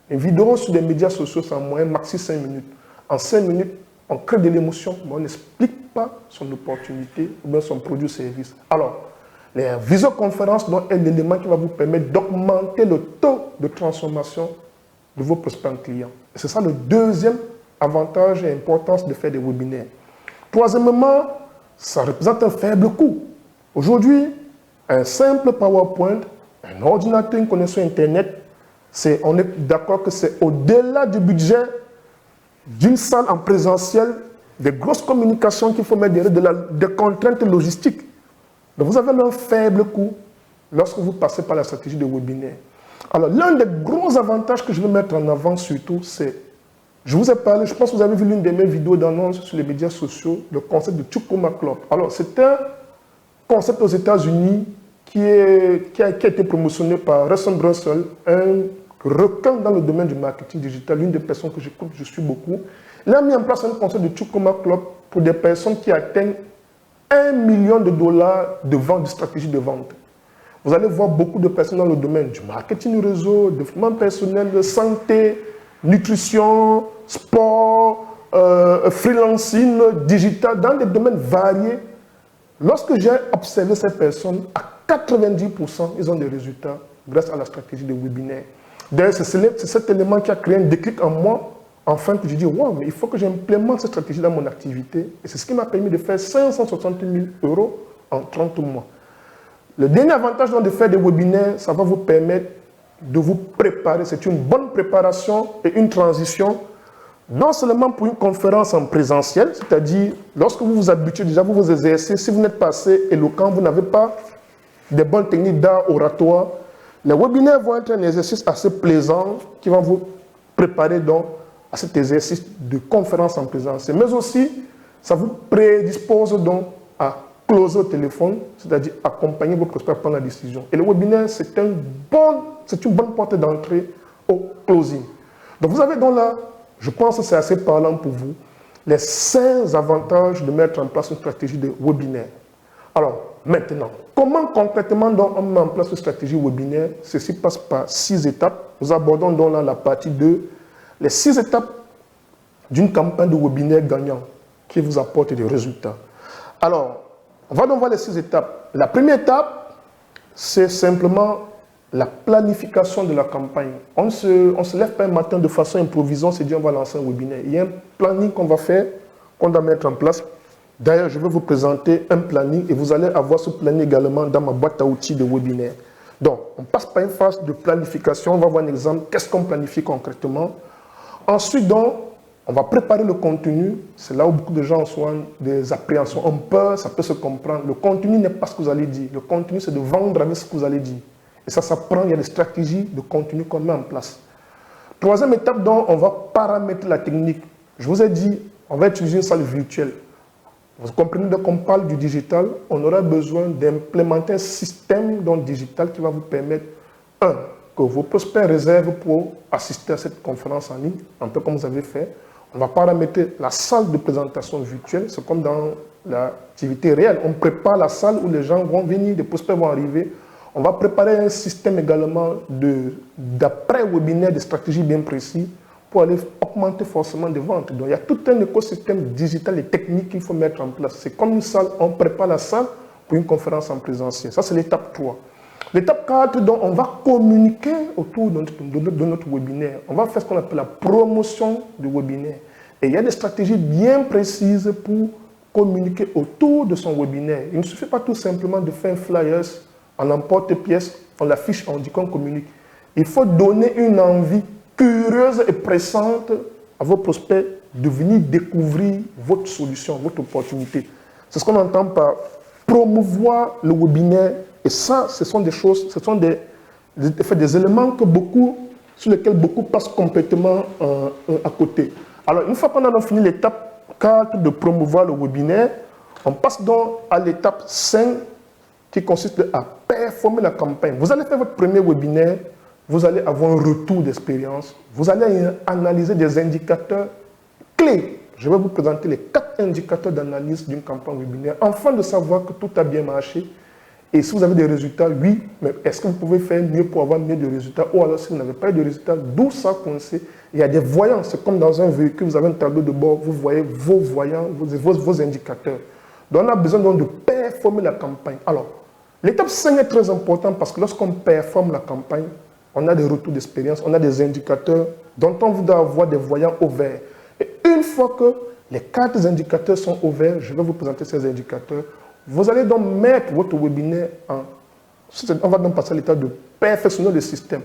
Une vidéo sur les médias sociaux, c'est en moyenne maxi 5 minutes. En 5 minutes, on crée de l'émotion, mais on n'explique pas son opportunité ou bien son produit ou service. Alors, les visioconférences sont l'élément qui va vous permettre d'augmenter le taux de transformation de vos prospects clients. Et c'est ça le deuxième avantage et importance de faire des webinaires. Troisièmement, ça représente un faible coût. Aujourd'hui, un simple PowerPoint, un ordinateur, une connexion Internet, on est d'accord que c'est au-delà du budget d'une salle en présentiel, des grosses communications qu'il faut mettre derrière, des contraintes logistiques. Donc vous avez un faible coût lorsque vous passez par la stratégie de webinaire. Alors l'un des gros avantages que je veux mettre en avant surtout, c'est, je vous ai parlé, je pense que vous avez vu l'une de mes vidéos d'annonce sur les médias sociaux, le concept de Chukuma Club. Alors c'est un concept aux États-Unis qui a été promotionné par Russell Brunson, un requin dans le domaine du marketing digital, l'une des personnes que j'écoute, je suis beaucoup. Il a mis en place un concept de Chukuma Club pour des personnes qui atteignent $1 million de vente, de stratégie de vente. Vous allez voir beaucoup de personnes dans le domaine du marketing réseau, développement personnel, de santé, nutrition, sport, freelancing, digital, dans des domaines variés. Lorsque j'ai observé ces personnes, à 90%, ils ont des résultats grâce à la stratégie de webinaire. D'ailleurs, c'est cet élément qui a créé un déclic en moi, enfin que j'ai dit, wow, mais il faut que j'implémente cette stratégie dans mon activité. Et c'est ce qui m'a permis de faire 560 000 € en 30 mois. Le dernier avantage de faire des webinaires, ça va vous permettre de vous préparer. C'est une bonne préparation et une transition, non seulement pour une conférence en présentiel, c'est-à-dire lorsque vous vous habituez déjà, vous vous exercez, si vous n'êtes pas assez éloquent, vous n'avez pas des bonnes techniques d'art oratoire, les webinaires vont être un exercice assez plaisant qui va vous préparer donc à cet exercice de conférence en présentiel. Mais aussi, ça vous prédispose donc à closer au téléphone, c'est-à-dire accompagner vos prospects à prendre la décision. Et le webinaire, c'est une bonne porte d'entrée au closing. Donc vous avez donc là, je pense que c'est assez parlant pour vous, les 5 avantages de mettre en place une stratégie de webinaire. Alors, maintenant, comment concrètement donc on met en place une stratégie webinaire? Ceci passe par 6 étapes. Nous abordons donc là la partie 2, les 6 étapes d'une campagne de webinaire gagnant qui vous apporte des résultats. Alors, on va donc voir les 6 étapes. La première étape, c'est simplement la planification de la campagne. On ne se lève pas un matin de façon improvisée, on se dit on va lancer un webinaire. Il y a un planning qu'on va faire, qu'on doit mettre en place. D'ailleurs, je vais vous présenter un planning et vous allez avoir ce planning également dans ma boîte à outils de webinaire. Donc, on passe par une phase de planification. On va voir un exemple. Qu'est-ce qu'on planifie concrètement? Ensuite, donc, on va préparer le contenu. C'est là où beaucoup de gens ont des appréhensions. On peut, ça peut se comprendre. Le contenu n'est pas ce que vous allez dire. Le contenu, c'est de vendre avec ce que vous allez dire. Et ça prend, il y a des stratégies de contenu qu'on met en place. Troisième étape, donc, on va paramétrer la technique. Je vous ai dit, on va utiliser une salle virtuelle. Vous comprenez, dès qu'on parle du digital, on aura besoin d'implémenter un système digital qui va vous permettre, que vos prospects réservent pour assister à cette conférence en ligne, un peu comme vous avez fait. On va paramétrer la salle de présentation virtuelle, c'est comme dans l'activité réelle. On prépare la salle où les gens vont venir, les prospects vont arriver. On va préparer un système également d'après-webinaire, de stratégies bien précises pour aller augmenter forcément des ventes. Donc, il y a tout un écosystème digital et technique qu'il faut mettre en place. C'est comme une salle, on prépare la salle pour une conférence en présentiel. Ça, c'est l'étape 3. L'étape 4, donc, on va communiquer autour de notre webinaire. On va faire ce qu'on appelle la promotion du webinaire. Et il y a des stratégies bien précises pour communiquer autour de son webinaire. Il ne suffit pas tout simplement de faire un flyers en emporte-pièce, on l'affiche, on dit qu'on communique. Il faut donner une envie curieuse et pressante à vos prospects de venir découvrir votre solution, votre opportunité. C'est ce qu'on entend par promouvoir le webinaire. Et ça, ce sont des choses, ce sont des éléments sur lesquels beaucoup passent complètement à côté. Alors, une fois qu'on a fini l'étape 4 de promouvoir le webinaire, on passe donc à l'étape 5 qui consiste à performer la campagne. Vous allez faire votre premier webinaire, vous allez avoir un retour d'expérience, vous allez analyser des indicateurs clés. Je vais vous présenter les 4 indicateurs d'analyse d'une campagne webinaire, afin de savoir que tout a bien marché Et si vous avez des résultats, oui, mais est-ce que vous pouvez faire mieux pour avoir mieux de résultats? Ou alors si vous n'avez pas de résultats, d'où ça coince? Il y a des voyants, c'est comme dans un véhicule, vous avez un tableau de bord, vous voyez vos voyants, vos indicateurs. Donc on a besoin donc de performer la campagne. Alors, l'étape 5 est très importante parce que lorsqu'on performe la campagne, on a des retours d'expérience, on a des indicateurs dont on voudra avoir des voyants au vert. Et une fois que les 4 indicateurs sont au vert, je vais vous présenter ces indicateurs. Vous allez donc mettre votre webinaire en... On va donc passer à l'étape de perfectionner le système.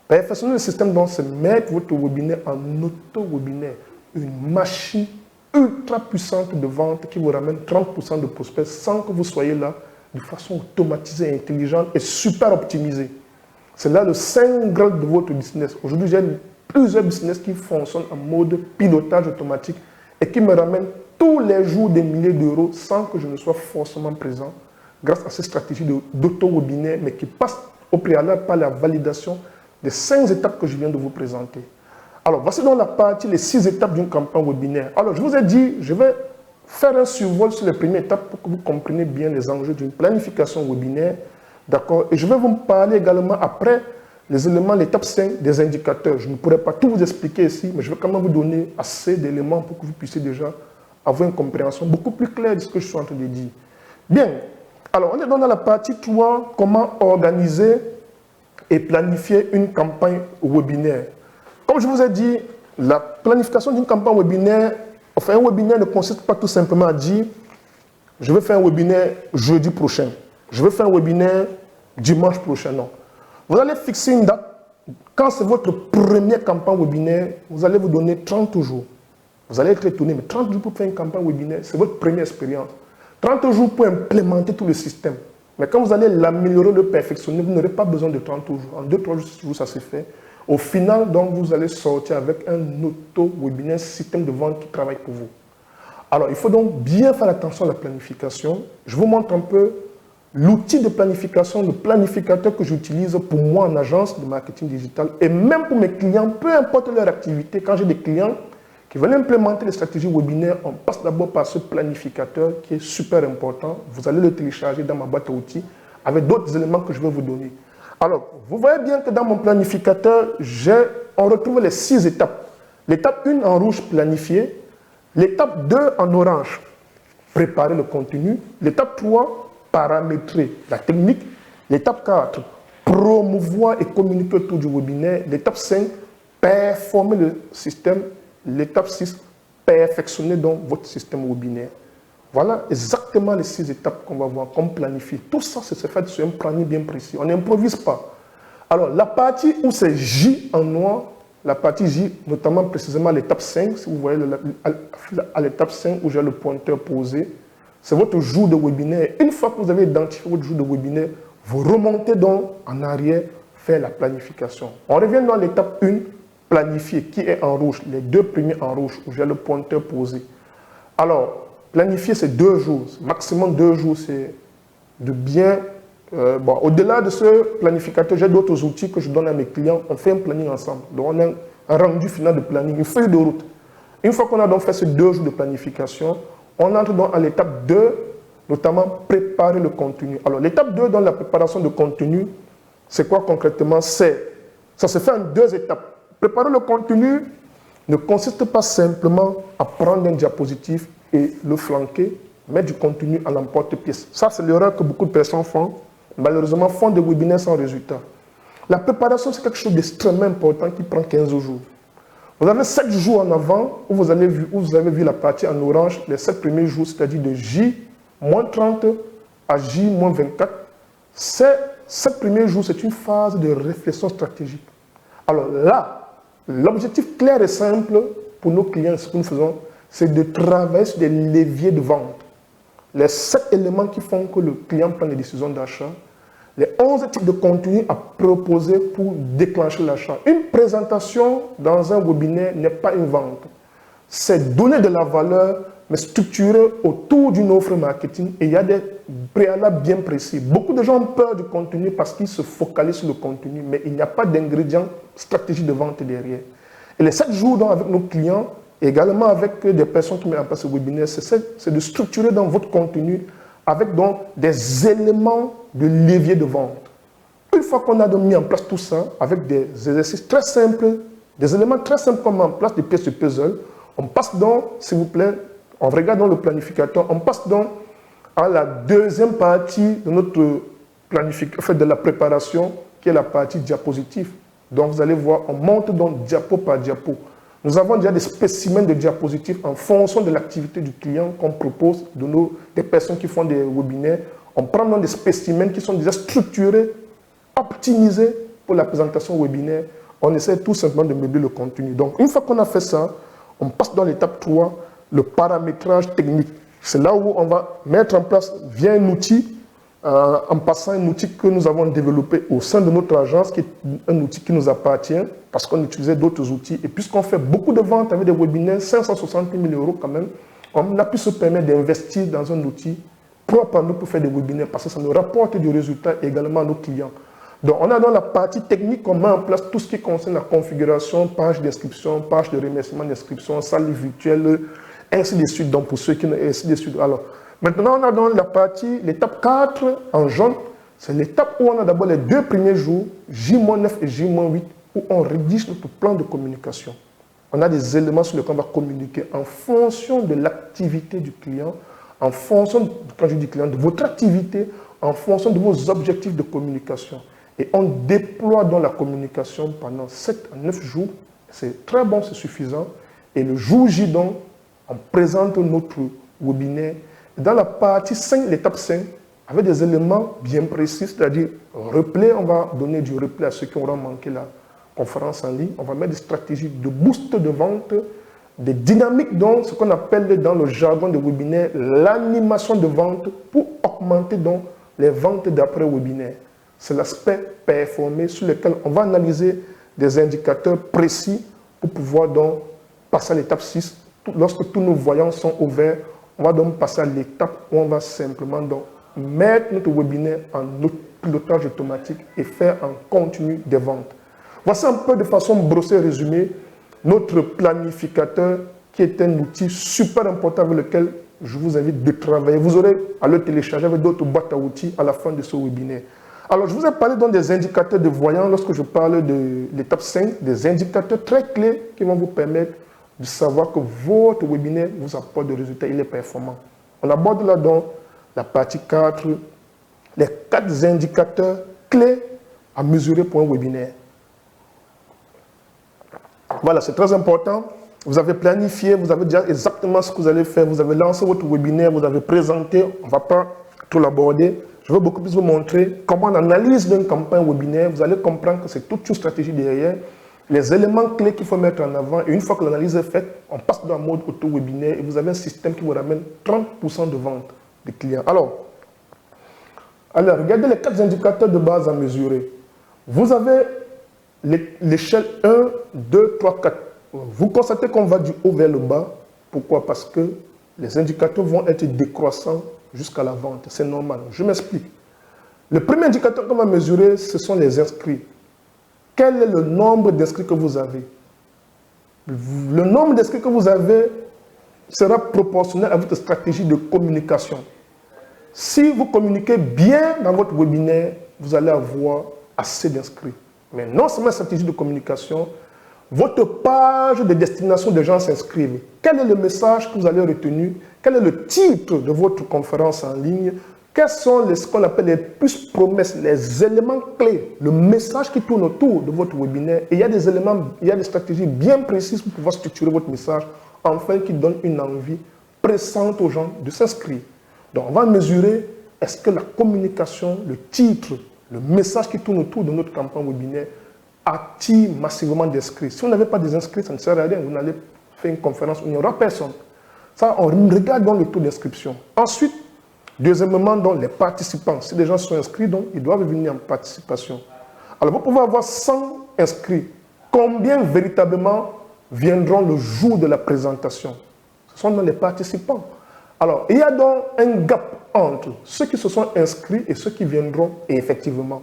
Perfectionner le système, donc, c'est mettre votre webinaire en auto-webinaire. Une machine ultra puissante de vente qui vous ramène 30% de prospects sans que vous soyez là de façon automatisée, intelligente et super optimisée. C'est là le saint graal de votre business. Aujourd'hui, j'ai plusieurs business qui fonctionnent en mode pilotage automatique et qui me ramènent tous les jours des milliers d'euros sans que je ne sois forcément présent grâce à ces stratégies d'auto-webinaire, mais qui passent au préalable par la validation des 5 étapes que je viens de vous présenter. Alors, voici donc la partie, les 6 étapes d'une campagne webinaire. Alors, je vous ai dit, je vais faire un survol sur les premières étapes pour que vous compreniez bien les enjeux d'une planification webinaire. D'accord? Et je vais vous parler également après les éléments, l'étape 5 des indicateurs. Je ne pourrai pas tout vous expliquer ici, mais je vais quand même vous donner assez d'éléments pour que vous puissiez déjà avoir une compréhension beaucoup plus claire de ce que je suis en train de dire. Bien. Alors, on est donc dans la partie 3, comment organiser et planifier une campagne webinaire. Comme je vous ai dit, la planification d'une campagne webinaire, enfin un webinaire ne consiste pas tout simplement à dire je vais faire un webinaire jeudi prochain, je vais faire un webinaire dimanche prochain, non. Vous allez fixer une date. Quand c'est votre première campagne webinaire, vous allez vous donner 30 jours. Vous allez être étonné, mais 30 jours pour faire une campagne webinaire, c'est votre première expérience. 30 jours pour implémenter tout le système. Mais quand vous allez l'améliorer, le perfectionner, vous n'aurez pas besoin de 30 jours. En 2-3 jours, ça se fait. Au final, donc, vous allez sortir avec un auto-webinaire, système de vente qui travaille pour vous. Alors, il faut donc bien faire attention à la planification. Je vous montre un peu l'outil de planification, le planificateur que j'utilise pour moi en agence de marketing digital et même pour mes clients, peu importe leur activité. Quand j'ai des clients qui veulent implémenter les stratégies webinaires, on passe d'abord par ce planificateur qui est super important. Vous allez le télécharger dans ma boîte à outils avec d'autres éléments que je vais vous donner. Alors, vous voyez bien que dans mon planificateur, on retrouve les 6 étapes. L'étape 1 en rouge, planifier. L'étape 2 en orange, préparer le contenu. L'étape 3, paramétrer la technique. L'étape 4, promouvoir et communiquer autour du webinaire. L'étape 5, performer le système. L'étape 6, perfectionner donc votre système webinaire. Voilà exactement les 6 étapes qu'on va voir, qu'on planifie. Tout ça, c'est fait sur un planning bien précis. On n'improvise pas. Alors, la partie où c'est J en noir, la partie J, notamment précisément l'étape 5, si vous voyez à l'étape 5 où j'ai le pointeur posé, c'est votre jour de webinaire. Une fois que vous avez identifié votre jour de webinaire, vous remontez donc en arrière, faire la planification. On revient dans l'étape 1, planifier, qui est en rouge, les 2 premiers en rouge, où j'ai le pointeur posé. Alors, planifier, c'est 2 jours, maximum 2 jours, c'est de bien... bon, au-delà de ce planificateur, j'ai d'autres outils que je donne à mes clients. On fait un planning ensemble. Donc, on a un rendu final de planning, une feuille de route. Une fois qu'on a donc fait ces 2 jours de planification, on entre donc à l'étape 2, notamment préparer le contenu. Alors, l'étape 2 dans la préparation de contenu, c'est quoi concrètement? Ça se fait en 2 étapes. Préparer le contenu ne consiste pas simplement à prendre un diapositive et le flanquer, mettre du contenu à l'emporte-pièce. Ça, c'est l'erreur que beaucoup de personnes font. Malheureusement, font des webinaires sans résultat. La préparation, c'est quelque chose d'extrêmement important qui prend 15 jours. Vous avez 7 jours en avant où vous avez vu la partie en orange, les 7 premiers jours, c'est-à-dire de J-30 à J-24. Ces 7 premiers jours, c'est une phase de réflexion stratégique. Alors là, l'objectif clair et simple pour nos clients, ce que nous faisons, c'est de travailler sur des leviers de vente. Les 7 éléments qui font que le client prend des décisions d'achat, les 11 types de contenus à proposer pour déclencher l'achat. Une présentation dans un webinaire n'est pas une vente. C'est donner de la valeur, mais structurée autour d'une offre marketing. Et il y a des préalables bien précis. Beaucoup de gens ont peur du contenu parce qu'ils se focalisent sur le contenu, mais il n'y a pas d'ingrédients stratégie de vente derrière. Et les 7 jours donc, avec nos clients, également avec des personnes qui mettent en place ce webinaire, c'est de structurer dans votre contenu avec donc des éléments de levier de vente. Une fois qu'on a donc mis en place tout ça, avec des exercices très simples, des éléments très simples comme en place des pièces de puzzle, on passe donc, s'il vous plaît, en regardant le planificateur, on passe donc à la deuxième partie de notre planification, de la préparation, qui est la partie diapositive. Donc vous allez voir, on monte donc diapo par diapo. Nous avons déjà des spécimens de diapositives en fonction de l'activité du client qu'on propose, des personnes qui font des webinaires. On prend donc des spécimens qui sont déjà structurés, optimisés pour la présentation webinaire. On essaie tout simplement de meubler le contenu. Donc une fois qu'on a fait ça, on passe dans l'étape 3, le paramétrage technique. C'est là où on va mettre en place, via un outil, en passant un outil que nous avons développé au sein de notre agence, qui est un outil qui nous appartient, parce qu'on utilisait d'autres outils. Et puisqu'on fait beaucoup de ventes avec des webinaires, 560 000 € quand même, on a pu se permettre d'investir dans un outil propre à nous pour faire des webinaires, parce que ça nous rapporte du résultat également à nos clients. Donc, on a dans la partie technique, on met en place tout ce qui concerne la configuration, page d'inscription, page de remerciement d'inscription, salle virtuelle, ainsi de suite. Donc, pour ceux qui n'ont ainsi de suite. Alors, maintenant, on a dans la partie, l'étape 4 en jaune, c'est l'étape où on a d'abord les 2 premiers jours, J-9 et J-8, où on rédige notre plan de communication. On a des éléments sur lesquels on va communiquer en fonction de l'activité du client, en fonction, quand je dis client, de votre activité, en fonction de vos objectifs de communication. Et on déploie dans la communication pendant 7 à 9 jours. C'est très bon, c'est suffisant. Et le jour J, donc, on présente notre webinaire. Dans la partie 5, l'étape 5, avec des éléments bien précis, c'est-à-dire replay, on va donner du replay à ceux qui auront manqué la conférence en ligne. On va mettre des stratégies de boost de vente, des dynamiques, donc, ce qu'on appelle dans le jargon de webinaire, l'animation de vente pour augmenter donc les ventes d'après-webinaire. C'est l'aspect performé sur lequel on va analyser des indicateurs précis pour pouvoir donc passer à l'étape 6. Lorsque tous nos voyants sont ouverts, on va donc passer à l'étape où on va simplement donc mettre notre webinaire en pilotage automatique et faire en continu des ventes. Voici un peu de façon brossée et résumée notre planificateur qui est un outil super important avec lequel je vous invite de travailler. Vous aurez à le télécharger avec d'autres boîtes à outils à la fin de ce webinaire. Alors, je vous ai parlé donc des indicateurs de voyants lorsque je parle de l'étape 5, des indicateurs très clés qui vont vous permettre de savoir que votre webinaire vous apporte des résultats, il est performant. On aborde là donc la partie 4, les 4 indicateurs clés à mesurer pour un webinaire. Voilà, c'est très important. Vous avez planifié, vous avez déjà exactement ce que vous allez faire. Vous avez lancé votre webinaire, vous avez présenté, on ne va pas tout l'aborder. Je vais beaucoup plus vous montrer comment on analyse une campagne webinaire. Vous allez comprendre que c'est toute une stratégie derrière. Les éléments clés qu'il faut mettre en avant. Et une fois que l'analyse est faite, on passe dans le mode auto-webinaire et vous avez un système qui vous ramène 30% de vente des clients. Alors, regardez les 4 indicateurs de base à mesurer. Vous avez l'échelle 1, 2, 3, 4. Vous constatez qu'on va du haut vers le bas. Pourquoi? Parce que les indicateurs vont être décroissants jusqu'à la vente. C'est normal. Je m'explique. Le premier indicateur qu'on va mesurer, ce sont les inscrits. Quel est le nombre d'inscrits que vous avez? Le nombre d'inscrits que vous avez sera proportionnel à votre stratégie de communication. Si vous communiquez bien dans votre webinaire, vous allez avoir assez d'inscrits. Mais non seulement une stratégie de communication, votre page de destination des gens s'inscrivent. Quel est le message que vous allez retenir? Quel est le titre de votre conférence en ligne? Quels sont ce qu'on appelle les plus promesses, les éléments clés, le message qui tourne autour de votre webinaire? Et il y a des éléments, il y a des stratégies bien précises pour pouvoir structurer votre message, afin qu'il donne une envie pressante aux gens de s'inscrire. Donc, on va mesurer, est-ce que la communication, le titre, le message qui tourne autour de notre campagne webinaire attire massivement d'inscrits. Si vous n'avez pas des inscrits, ça ne sert à rien. Vous n'allez faire une conférence où il n'y aura personne. Ça, on regarde dans le taux d'inscription. Ensuite, deuxièmement, dans les participants. Si les gens sont inscrits, donc, ils doivent venir en participation. Alors, vous pouvez avoir 100 inscrits. Combien véritablement viendront le jour de la présentation? Ce sont dans les participants. Alors, il y a donc un gap entre ceux qui se sont inscrits et ceux qui viendront effectivement.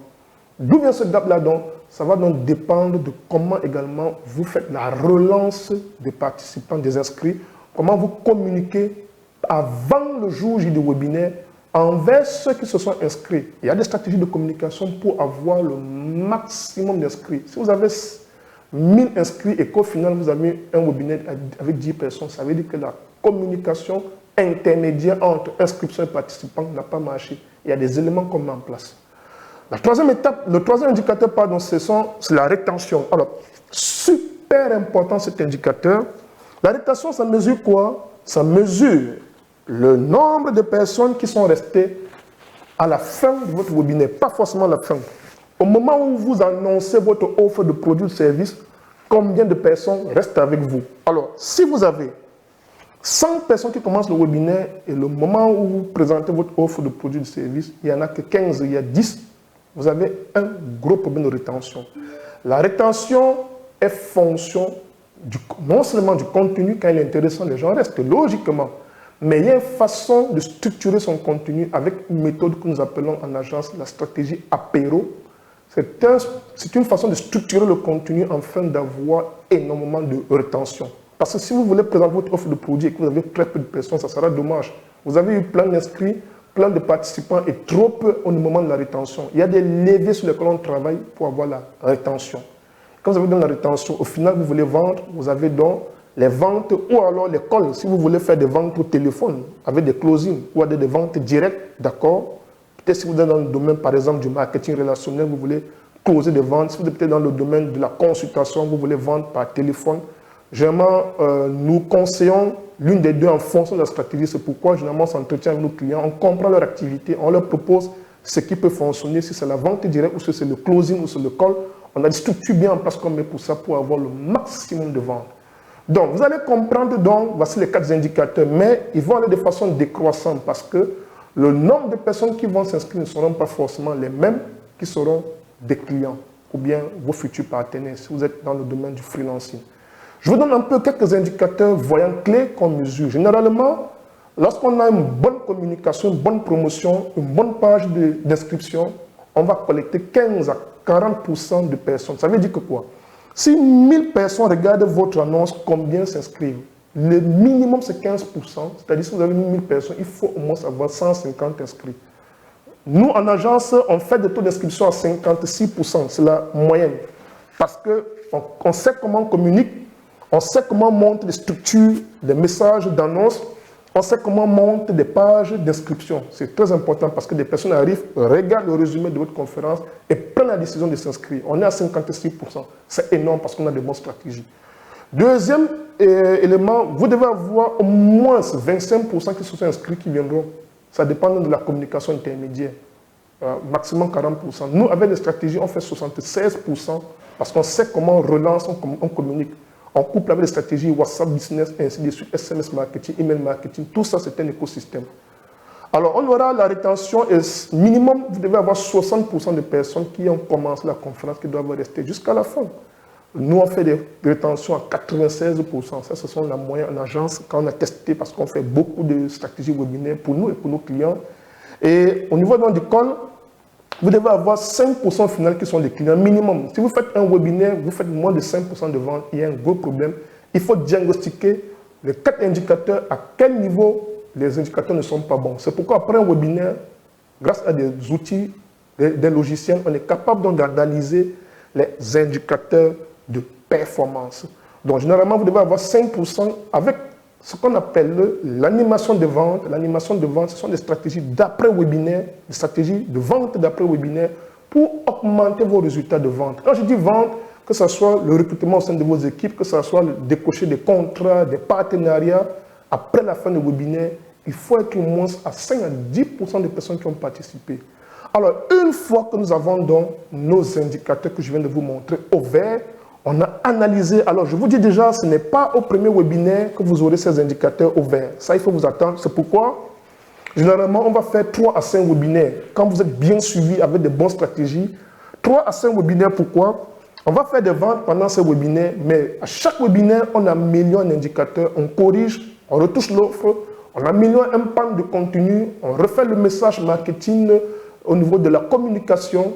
D'où vient ce gap-là donc? Ça va donc dépendre de comment également vous faites la relance des participants, des inscrits, comment vous communiquez avant le jour J du webinaire Envers ceux qui se sont inscrits, il y a des stratégies de communication pour avoir le maximum d'inscrits. Si vous avez 1000 inscrits et qu'au final vous avez un webinaire avec 10 personnes, ça veut dire que la communication intermédiaire entre inscription et participants n'a pas marché. Il y a des éléments qu'on met en place. La troisième étape, le troisième indicateur, pardon, c'est la rétention. Alors, super important cet indicateur. La rétention, ça mesure quoi? Ça mesure le nombre de personnes qui sont restées à la fin de votre webinaire, pas forcément à la fin. Au moment où vous annoncez votre offre de produits ou de services, combien de personnes restent avec vous? Alors, si vous avez 100 personnes qui commencent le webinaire et le moment où vous présentez votre offre de produits ou de services, il n'y en a que 15, il y a 10, vous avez un gros problème de rétention. La rétention est fonction non seulement du contenu, quand il est intéressant, les gens restent logiquement, mais il y a une façon de structurer son contenu avec une méthode que nous appelons en agence la stratégie apéro. C'est une façon de structurer le contenu afin d'avoir énormément de rétention. Parce que si vous voulez présenter votre offre de produit et que vous avez très peu de personnes, ça sera dommage. Vous avez eu plein d'inscrits, plein de participants et trop peu au moment de la rétention. Il y a des leviers sur lesquels on travaille pour avoir la rétention. Quand vous avez dans la rétention, au final, vous voulez vendre, vous avez donc les ventes ou alors les calls. Si vous voulez faire des ventes au téléphone avec des closings ou des ventes directes, d'accord. Peut-être si vous êtes dans le domaine, par exemple, du marketing relationnel, vous voulez closer des ventes. Si vous êtes peut-être dans le domaine de la consultation, vous voulez vendre par téléphone. Généralement, nous conseillons l'une des deux en fonction de la stratégie. C'est pourquoi, généralement, on s'entretient avec nos clients, on comprend leur activité, on leur propose ce qui peut fonctionner, si c'est la vente directe ou si c'est le closing ou c'est le call. On a des structures bien en place qu'on met pour ça, pour avoir le maximum de ventes. Donc, vous allez comprendre, donc, voici les 4 indicateurs, mais ils vont aller de façon décroissante parce que le nombre de personnes qui vont s'inscrire ne seront pas forcément les mêmes qui seront des clients ou bien vos futurs partenaires si vous êtes dans le domaine du freelancing. Je vous donne un peu quelques indicateurs voyants clés qu'on mesure. Généralement, lorsqu'on a une bonne communication, une bonne promotion, une bonne page d'inscription, on va collecter 15 à 40% de personnes. Ça veut dire que quoi? Si 1000 personnes regardent votre annonce, combien s'inscrivent? Le minimum, c'est 15%. C'est-à-dire, si vous avez 1000 personnes, il faut au moins avoir 150 inscrits. Nous, en agence, on fait des taux d'inscription à 56%. C'est la moyenne. Parce qu'on sait comment on communique, on sait comment monter des structures, des messages d'annonce, on sait comment monter des pages d'inscription. C'est très important parce que des personnes arrivent, regardent le résumé de votre conférence et prennent la décision de s'inscrire. On est à 56%. C'est énorme parce qu'on a de bonnes stratégies. Deuxième élément, vous devez avoir au moins 25% qui se sont inscrits qui viendront. Ça dépend de la communication intermédiaire. Maximum 40%. Nous, avec les stratégies, on fait 76% parce qu'on sait comment on relance, on communique. On couple avec les stratégies WhatsApp Business, ainsi de suite, SMS marketing, email marketing, tout ça c'est un écosystème. Alors on aura la rétention et minimum, vous devez avoir 60% de personnes qui ont commencé la conférence qui doivent rester jusqu'à la fin. Nous on fait des rétentions à 96%, ça ce sont la moyenne en agence quand on a testé parce qu'on fait beaucoup de stratégies webinaires pour nous et pour nos clients. Et au niveau du call, vous devez avoir 5% au final qui sont des clients minimum. Si vous faites un webinaire, vous faites moins de 5% de vente, il y a un gros problème. Il faut diagnostiquer les 4 indicateurs, à quel niveau les indicateurs ne sont pas bons. C'est pourquoi après un webinaire, grâce à des outils, des logiciels, on est capable d'analyser les indicateurs de performance. Donc généralement, vous devez avoir 5% avec ce qu'on appelle l'animation de vente. L'animation de vente, ce sont des stratégies d'après-webinaire, des stratégies de vente d'après-webinaire pour augmenter vos résultats de vente. Quand je dis vente, que ce soit le recrutement au sein de vos équipes, que ce soit le décocher des contrats, des partenariats, après la fin du webinaire, il faut être au moins à 5 à 10% des personnes qui ont participé. Alors, une fois que nous avons donc nos indicateurs que je viens de vous montrer au vert, on a analysé. Alors, je vous dis déjà, ce n'est pas au premier webinaire que vous aurez ces indicateurs au vert. Ça, il faut vous attendre. C'est pourquoi, généralement, on va faire 3 à 5 webinaires. Quand vous êtes bien suivi avec de bonnes stratégies, 3 à 5 webinaires, pourquoi? On va faire des ventes pendant ces webinaires, mais à chaque webinaire, on améliore un indicateur, on corrige, on retouche l'offre, on améliore un pan de contenu, on refait le message marketing au niveau de la communication.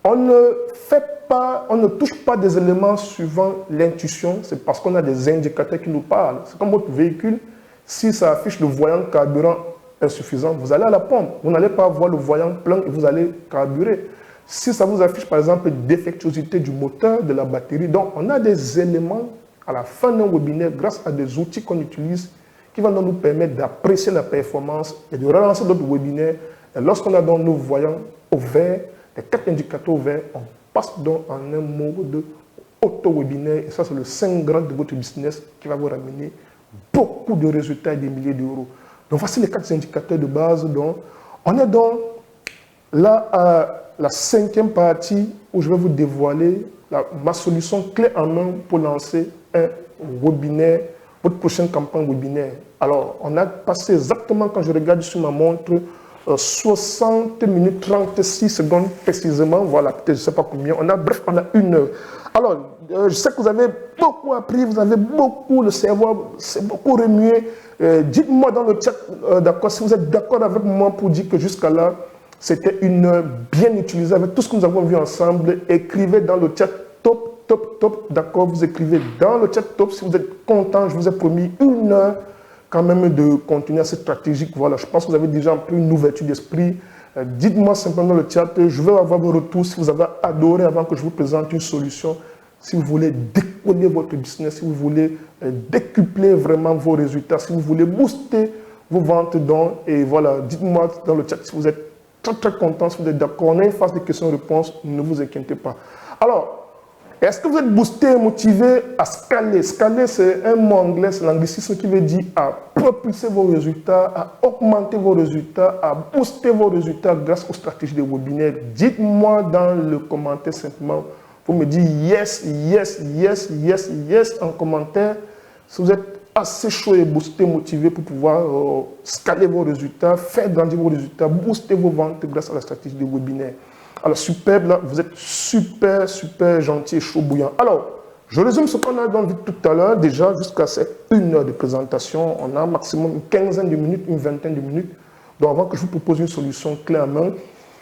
On ne touche pas des éléments suivant l'intuition, c'est parce qu'on a des indicateurs qui nous parlent. C'est comme votre véhicule, si ça affiche le voyant carburant insuffisant, vous allez à la pompe. Vous n'allez pas avoir le voyant plein et vous allez carburer. Si ça vous affiche par exemple défectuosité du moteur, de la batterie, donc on a des éléments à la fin d'un webinaire grâce à des outils qu'on utilise qui vont donc nous permettre d'apprécier la performance et de relancer d'autres webinaires. Et lorsqu'on a donc nos voyants au vert, les 4 indicateurs au vert, on passe donc en un mode auto-webinaire. Et ça, c'est le 5 grand de votre business qui va vous ramener beaucoup de résultats et des milliers d'euros. Donc, voici les 4 indicateurs de base. Donc, on est donc là à la 5e partie où je vais vous dévoiler ma solution clé en main pour lancer un webinaire, votre prochaine campagne webinaire. Alors, on a passé exactement, quand je regarde sur ma montre, 60 minutes 36 secondes précisément. Voilà, peut-être je ne sais pas combien. Bref, on a 1 heure. Alors, je sais que vous avez beaucoup appris, vous avez beaucoup, le cerveau c'est beaucoup remué. Dites-moi dans le chat, d'accord, si vous êtes d'accord avec moi pour dire que jusqu'à là, c'était une heure bien utilisée avec tout ce que nous avons vu ensemble. Écrivez dans le chat top, top, top, d'accord, vous écrivez dans le chat top. Si vous êtes content, je vous ai promis 1 heure quand même de continuer assez stratégique. Voilà, je pense que vous avez déjà un peu une ouverture d'esprit. Dites-moi simplement dans le chat, je veux avoir vos retours si vous avez adoré avant que je vous présente une solution. Si vous voulez décoller votre business, si vous voulez décupler vraiment vos résultats, si vous voulez booster vos ventes, et voilà, dites-moi dans le chat si vous êtes très très content, si vous êtes d'accord. On a une phase de questions-réponses, ne vous inquiétez pas. Alors, est-ce que vous êtes boosté et motivé à scaler? Scaler, c'est un mot anglais, c'est l'anglicisme qui veut dire à propulser vos résultats, à augmenter vos résultats, à booster vos résultats grâce aux stratégies de webinaire. Dites-moi dans le commentaire simplement, vous me dites yes, yes, yes, yes, yes en commentaire. Si vous êtes assez chaud et boosté, motivé pour pouvoir scaler vos résultats, faire grandir vos résultats, booster vos ventes grâce à la stratégie de webinaire. Alors, superbe, là, vous êtes super, super gentil et chaud bouillant. Alors, je résume ce qu'on a donc vu tout à l'heure, déjà, jusqu'à cette 1 heure de présentation. On a maximum une quinzaine de minutes, une vingtaine de minutes. Donc, avant que je vous propose une solution clé en main,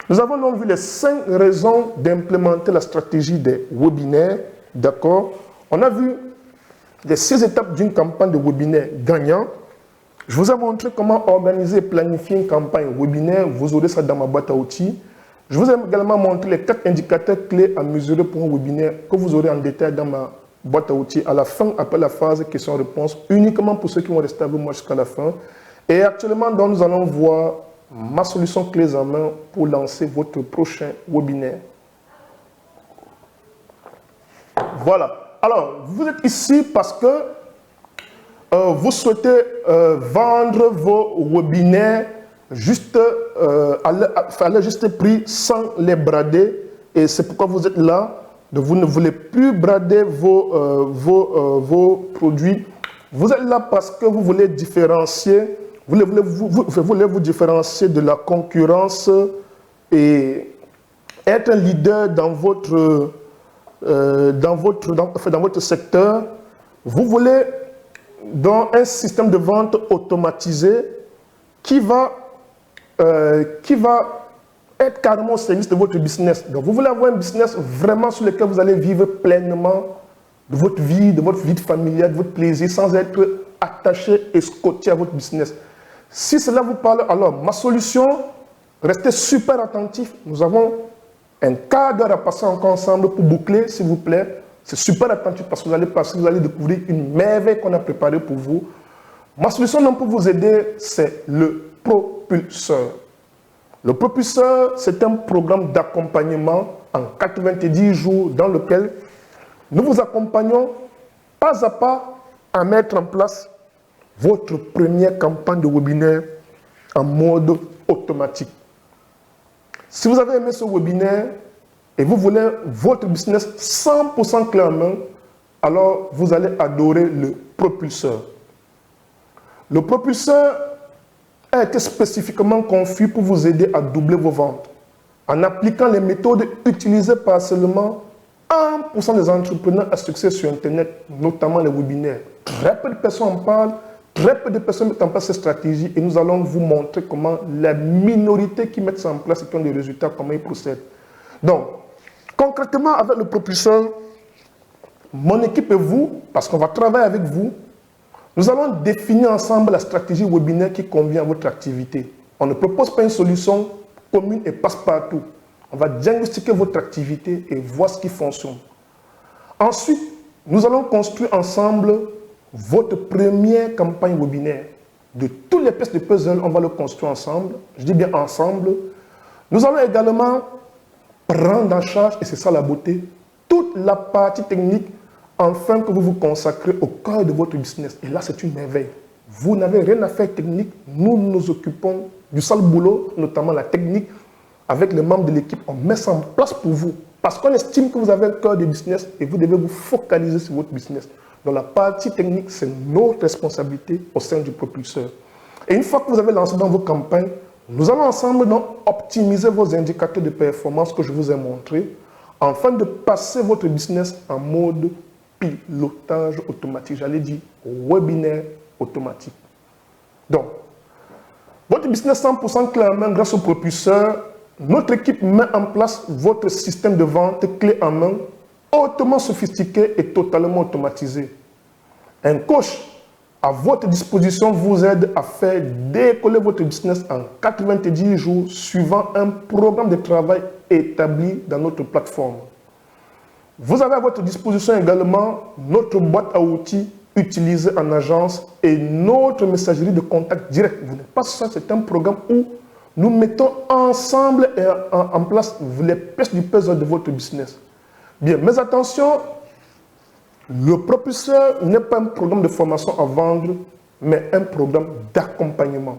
nous avons donc vu les 5 raisons d'implémenter la stratégie des webinaires. D'accord? On a vu les 6 étapes d'une campagne de webinaire gagnant. Je vous ai montré comment organiser et planifier une campagne webinaire. Vous aurez ça dans ma boîte à outils. Je vous ai également montré les 4 indicateurs clés à mesurer pour un webinaire que vous aurez en détail dans ma boîte à outils à la fin, après la phase questions-réponses, uniquement pour ceux qui vont rester avec moi jusqu'à la fin. Et actuellement, donc, nous allons voir ma solution clés en main pour lancer votre prochain webinaire. Voilà. Alors, vous êtes ici parce que vous souhaitez vendre vos webinaires juste à leur juste prix sans les brader. Et c'est pourquoi vous êtes là. Vous ne voulez plus brader vos produits. Vous êtes là parce que vous voulez différencier, vous voulez vous différencier de la concurrence et être un leader dans votre secteur. Vous voulez dans un système de vente automatisé qui va être carrément au service de votre business. Donc, vous voulez avoir un business vraiment sur lequel vous allez vivre pleinement de votre vie familiale, de votre plaisir, sans être attaché et scotché à votre business. Si cela vous parle, alors ma solution, restez super attentifs. Nous avons un quart d'heure à passer encore ensemble pour boucler, s'il vous plaît. C'est super attentif parce que vous allez découvrir une merveille qu'on a préparée pour vous. Ma solution pour vous aider, c'est le propulseur. Le propulseur, c'est un programme d'accompagnement en 90 jours dans lequel nous vous accompagnons pas à pas à mettre en place votre première campagne de webinaire en mode automatique. Si vous avez aimé ce webinaire et vous voulez votre business 100% clé en main, alors vous allez adorer le propulseur. Le propulseur a été spécifiquement conçu pour vous aider à doubler vos ventes en appliquant les méthodes utilisées par seulement 1% des entrepreneurs à succès sur Internet, notamment les webinaires. Très peu de personnes en parlent, très peu de personnes mettent en place cette stratégie et nous allons vous montrer comment la minorité qui met ça en place et qui ont des résultats, comment ils procèdent. Donc, concrètement, avec le propulseur, mon équipe et vous, parce qu'on va travailler avec vous, Nous allons définir ensemble la stratégie webinaire qui convient à votre activité. On ne propose pas une solution commune et passe-partout. On va diagnostiquer votre activité et voir ce qui fonctionne. Ensuite, nous allons construire ensemble votre première campagne webinaire. De toutes les pièces de puzzle, on va le construire ensemble. Je dis bien ensemble. Nous allons également prendre en charge, et c'est ça la beauté, toute la partie technique afin que vous vous consacrez au cœur de votre business. Et là, c'est une merveille. Vous n'avez rien à faire technique. Nous nous occupons du sale boulot, notamment la technique. Avec les membres de l'équipe, on met ça en place pour vous. Parce qu'on estime que vous avez un cœur de business et vous devez vous focaliser sur votre business. Donc la partie technique, c'est notre responsabilité au sein du propulseur. Et une fois que vous avez lancé dans vos campagnes, nous allons ensemble donc optimiser vos indicateurs de performance que je vous ai montrés afin de passer votre business en mode pilotage automatique. J'allais dire webinaire automatique. Donc, votre business 100% clé en main grâce au propulseur, notre équipe met en place votre système de vente clé en main, hautement sophistiqué et totalement automatisé. Un coach à votre disposition vous aide à faire décoller votre business en 90 jours suivant un programme de travail établi dans notre plateforme. Vous avez à votre disposition également notre boîte à outils utilisée en agence et notre messagerie de contact direct. Vous n'êtes pas seul, c'est un programme où nous mettons ensemble et en place les pièces du puzzle de votre business. Bien, mais attention, le propulseur n'est pas un programme de formation à vendre, mais un programme d'accompagnement.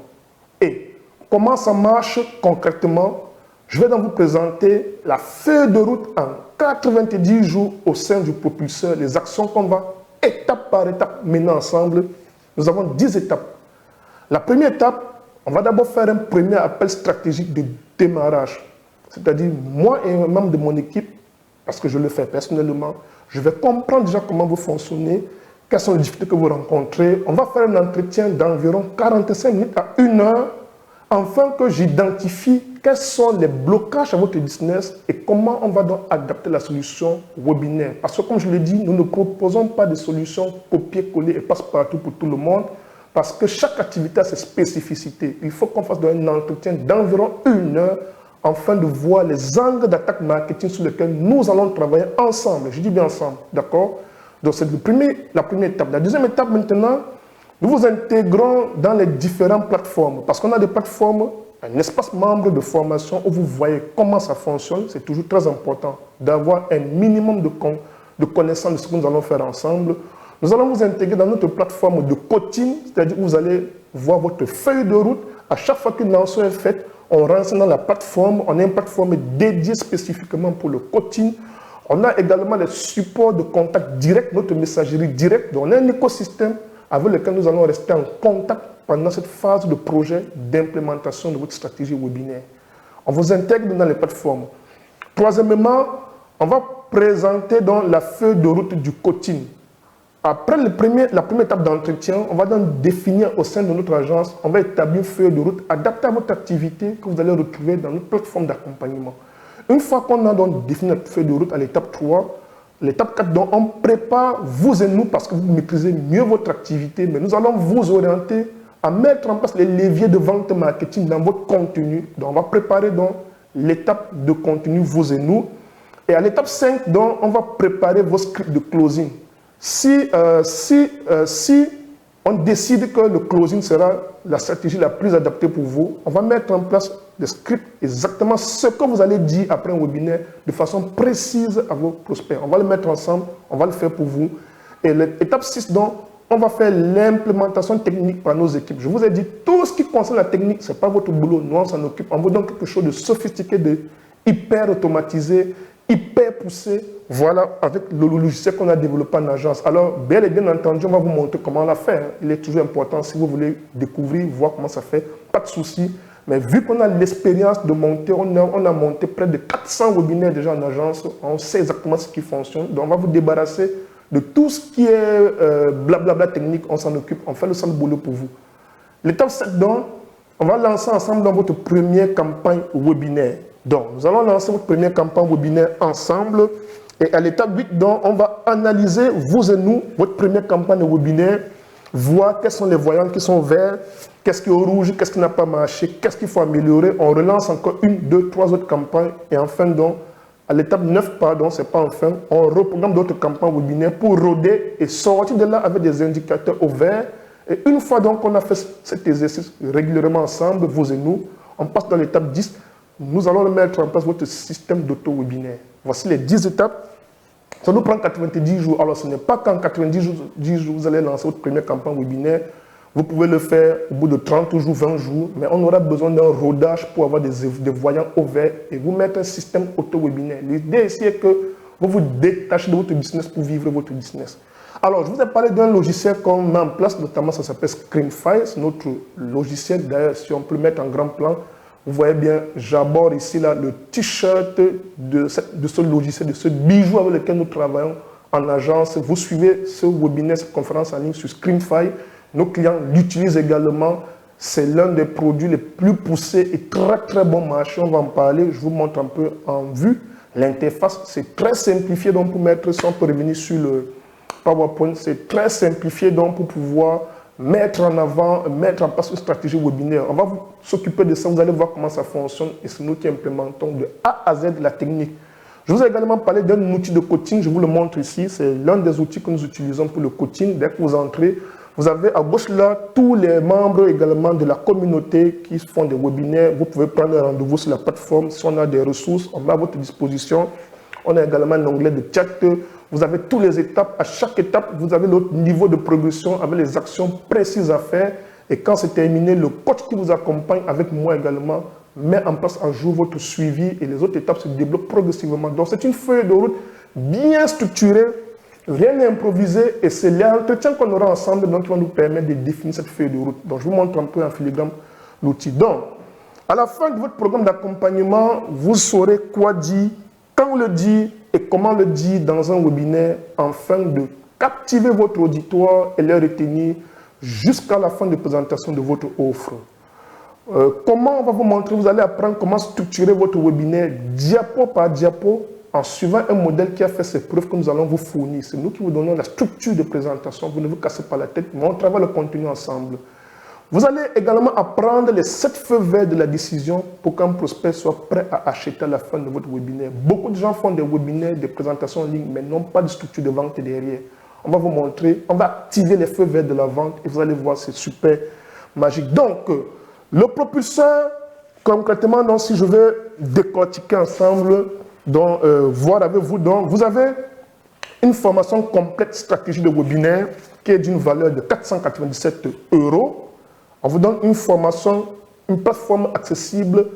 Et comment ça marche concrètement? Je vais donc vous présenter la feuille de route en 90 jours au sein du propulseur, les actions qu'on va étape par étape mener ensemble. Nous avons 10 étapes. La première étape, on va d'abord faire un premier appel stratégique de démarrage. C'est-à-dire, moi et un membre de mon équipe, parce que je le fais personnellement, je vais comprendre déjà comment vous fonctionnez, quelles sont les difficultés que vous rencontrez. On va faire un entretien d'environ 45 minutes à 1 heure, afin que j'identifie quels sont les blocages à votre business et comment on va donc adapter la solution webinaire. Parce que comme je l'ai dit, nous ne proposons pas de solutions copier-coller et passe-partout pour tout le monde, parce que chaque activité a ses spécificités. Il faut qu'on fasse un entretien d'environ 1 heure afin de voir les angles d'attaque marketing sur lesquels nous allons travailler ensemble. Je dis bien ensemble, d'accord? Donc c'est la première étape. La deuxième étape maintenant, nous vous intégrons dans les différentes plateformes. Parce qu'on a des plateformes, un espace membre de formation où vous voyez comment ça fonctionne. C'est toujours très important d'avoir un minimum de connaissances de ce que nous allons faire ensemble. Nous allons vous intégrer dans notre plateforme de coaching, c'est-à-dire que vous allez voir votre feuille de route. À chaque fois qu'une lancement est faite, on rentre dans la plateforme. On a une plateforme dédiée spécifiquement pour le coaching. On a également les supports de contact direct, notre messagerie directe. Donc on a un écosystème avec lequel nous allons rester en contact pendant cette phase de projet d'implémentation de votre stratégie webinaire. On vous intègre dans les plateformes. Troisièmement, on va présenter donc la feuille de route du coaching. Après la première étape d'entretien, on va donc définir au sein de notre agence, on va établir une feuille de route adaptée à votre activité que vous allez retrouver dans notre plateforme d'accompagnement. Une fois qu'on a donc défini notre feuille de route à l'étape 3, l'étape 4, donc on prépare vous et nous parce que vous maîtrisez mieux votre activité, mais nous allons vous orienter à mettre en place les leviers de vente marketing dans votre contenu. Donc on va préparer donc l'étape de contenu vous et nous. Et à l'étape 5, donc, on va préparer vos scripts de closing. Si on décide que le closing sera la stratégie la plus adaptée pour vous, on va mettre en place des scripts exactement ce que vous allez dire après un webinaire de façon précise à vos prospects. On va le mettre ensemble, on va le faire pour vous. Et l'étape 6, donc, on va faire l'implémentation technique par nos équipes. Je vous ai dit, tout ce qui concerne la technique, ce n'est pas votre boulot, nous on s'en occupe. On vous donne quelque chose de sophistiqué, de hyper automatisé, hyper poussé, voilà, avec le logiciel qu'on a développé en agence. Alors, bien et bien entendu, on va vous montrer comment on l'a fait. Il est toujours important, si vous voulez découvrir, voir comment ça fait, pas de souci. Mais vu qu'on a l'expérience de monter, on a monté près de 400 webinaires déjà en agence, on sait exactement ce qui fonctionne. Donc, on va vous débarrasser de tout ce qui est blablabla technique, on s'en occupe, on fait le sale boulot pour vous. L'étape 7, donc, on va lancer ensemble dans votre première campagne webinaire. Donc, nous allons lancer votre première campagne webinaire ensemble. Et à l'étape 8, donc, on va analyser, vous et nous, votre première campagne webinaire voir quels sont les voyants qui sont verts, qu'est-ce qui est rouge, qu'est-ce qui n'a pas marché, qu'est-ce qu'il faut améliorer. On relance encore 1, 2, 3 autres campagnes et enfin, donc, à l'étape 9, pardon, c'est pas enfin, on reprogramme d'autres campagnes webinaires pour roder et sortir de là avec des indicateurs au vert. Et une fois donc qu'on a fait cet exercice régulièrement ensemble, vous et nous, on passe dans l'étape 10. Nous allons mettre en place votre système d'auto-webinaire. Voici les 10 étapes. Ça nous prend 90 jours. Alors, ce n'est pas qu'en 90 jours, vous allez lancer votre première campagne webinaire. Vous pouvez le faire au bout de 30 jours, 20 jours, mais on aura besoin d'un rodage pour avoir des voyants au vert et vous mettre un système auto-webinaire. L'idée ici est que vous vous détachez de votre business pour vivre votre business. Alors, je vous ai parlé d'un logiciel qu'on met en place, notamment ça s'appelle Screenfy, c'est notre logiciel. D'ailleurs, si on peut le mettre en grand plan, vous voyez bien, j'aborde ici là, le t-shirt de ce logiciel, de ce bijou avec lequel nous travaillons en agence. Vous suivez ce webinaire, cette conférence en ligne sur Screenfy. Nos clients l'utilisent également. C'est l'un des produits les plus poussés et très très bon marché. On va en parler. Je vous montre un peu en vue. L'interface, c'est très simplifié. Donc, pour mettre, si on peut revenir sur le PowerPoint, c'est très simplifié donc pour pouvoir mettre en avant, mettre en place une stratégie webinaire. On va s'occuper de ça. Vous allez voir comment ça fonctionne et c'est nous qui implémentons de A à Z la technique. Je vous ai également parlé d'un outil de coaching. Je vous le montre ici. C'est l'un des outils que nous utilisons pour le coaching. Dès que vous entrez, vous avez à gauche là tous les membres également de la communauté qui font des webinaires. Vous pouvez prendre un rendez-vous sur la plateforme. Si on a des ressources, on met à votre disposition. On a également un onglet de chat. Vous avez toutes les étapes. À chaque étape, vous avez votre niveau de progression avec les actions précises à faire. Et quand c'est terminé, le coach qui vous accompagne avec moi également met en place un jour votre suivi et les autres étapes se débloquent progressivement. Donc c'est une feuille de route bien structurée. Rien n'est improvisé et c'est l'entretien qu'on aura ensemble donc qui va nous permettre de définir cette feuille de route. Donc, je vous montre un peu en filigrane l'outil. Donc, à la fin de votre programme d'accompagnement, vous saurez quoi dire, quand le dire et comment le dire dans un webinaire afin de captiver votre auditoire et le retenir jusqu'à la fin de présentation de votre offre. Comment on va vous montrer, vous allez apprendre comment structurer votre webinaire diapo par diapo en suivant un modèle qui a fait ses preuves que nous allons vous fournir. C'est nous qui vous donnons la structure de présentation. Vous ne vous cassez pas la tête, mais on travaille le contenu ensemble. Vous allez également apprendre les 7 feux verts de la décision pour qu'un prospect soit prêt à acheter à la fin de votre webinaire. Beaucoup de gens font des webinaires, des présentations en ligne, mais n'ont pas de structure de vente derrière. On va vous montrer, on va activer les feux verts de la vente et vous allez voir, c'est super magique. Donc, le propulseur, concrètement, donc, si je vais décortiquer ensemble, donc, voir avec vous, donc, vous avez une formation complète stratégie de webinaire qui est d'une valeur de 497 €. On vous donne une formation, une plateforme accessible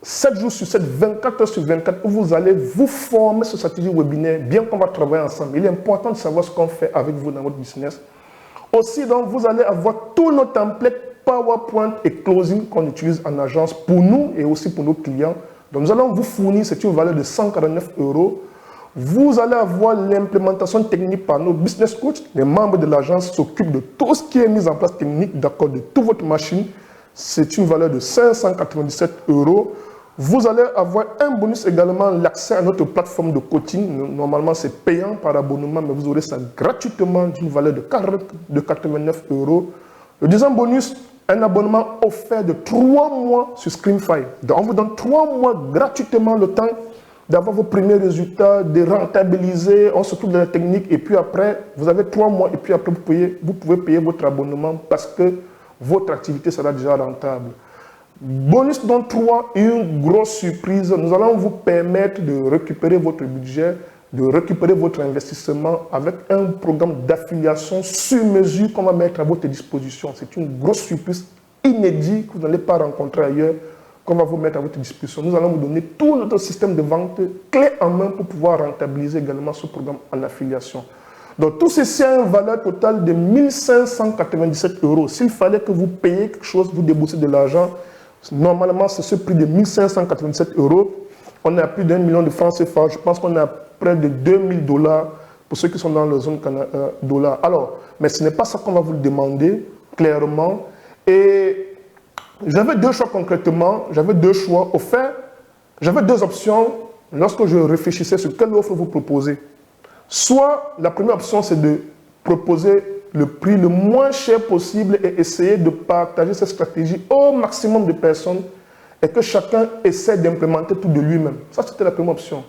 7 jours sur 7, 24 heures sur 24 où vous allez vous former sur stratégie webinaire, bien qu'on va travailler ensemble. Il est important de savoir ce qu'on fait avec vous dans votre business. Aussi, donc, vous allez avoir tous nos templates PowerPoint et Closing qu'on utilise en agence pour nous et aussi pour nos clients. Donc, nous allons vous fournir, c'est une valeur de 149 €. Vous allez avoir l'implémentation technique par nos business coachs. Les membres de l'agence s'occupent de tout ce qui est mis en place technique, d'accord, de toute votre machine. C'est une valeur de 597 €. Vous allez avoir un bonus également, l'accès à notre plateforme de coaching. Normalement, c'est payant par abonnement, mais vous aurez ça gratuitement d'une valeur de 89 €. Le deuxième bonus, un abonnement offert de 3 mois sur Screenfy. Donc, on vous donne 3 mois gratuitement le temps d'avoir vos premiers résultats, de rentabiliser, on s'occupe de la technique et puis après, vous avez 3 mois et puis après, vous pouvez payer votre abonnement parce que votre activité sera déjà rentable. Bonus dans 3, une grosse surprise, nous allons vous permettre de récupérer votre budget, de récupérer votre investissement avec un programme d'affiliation sur mesure qu'on va mettre à votre disposition. C'est une grosse surprise inédite que vous n'allez pas rencontrer ailleurs, qu'on va vous mettre à votre disposition. Nous allons vous donner tout notre système de vente clé en main pour pouvoir rentabiliser également ce programme en affiliation. Donc tout ceci a une valeur totale de 1597 €. S'il fallait que vous payiez quelque chose, vous déboursez de l'argent, normalement c'est ce prix de 1597 €. On a plus d'1 million de francs CFA. Je pense qu'on a près de 2000 $ pour ceux qui sont dans la zone dollar. Alors, mais ce n'est pas ça qu'on va vous demander clairement. Et j'avais 2 choix concrètement, j'avais 2 choix. Au fait, j'avais 2 options lorsque je réfléchissais sur quelle offre vous proposer. Soit la première option, c'est de proposer le prix le moins cher possible et essayer de partager cette stratégie au maximum de personnes et que chacun essaie d'implémenter tout de lui-même. Ça, c'était la première option.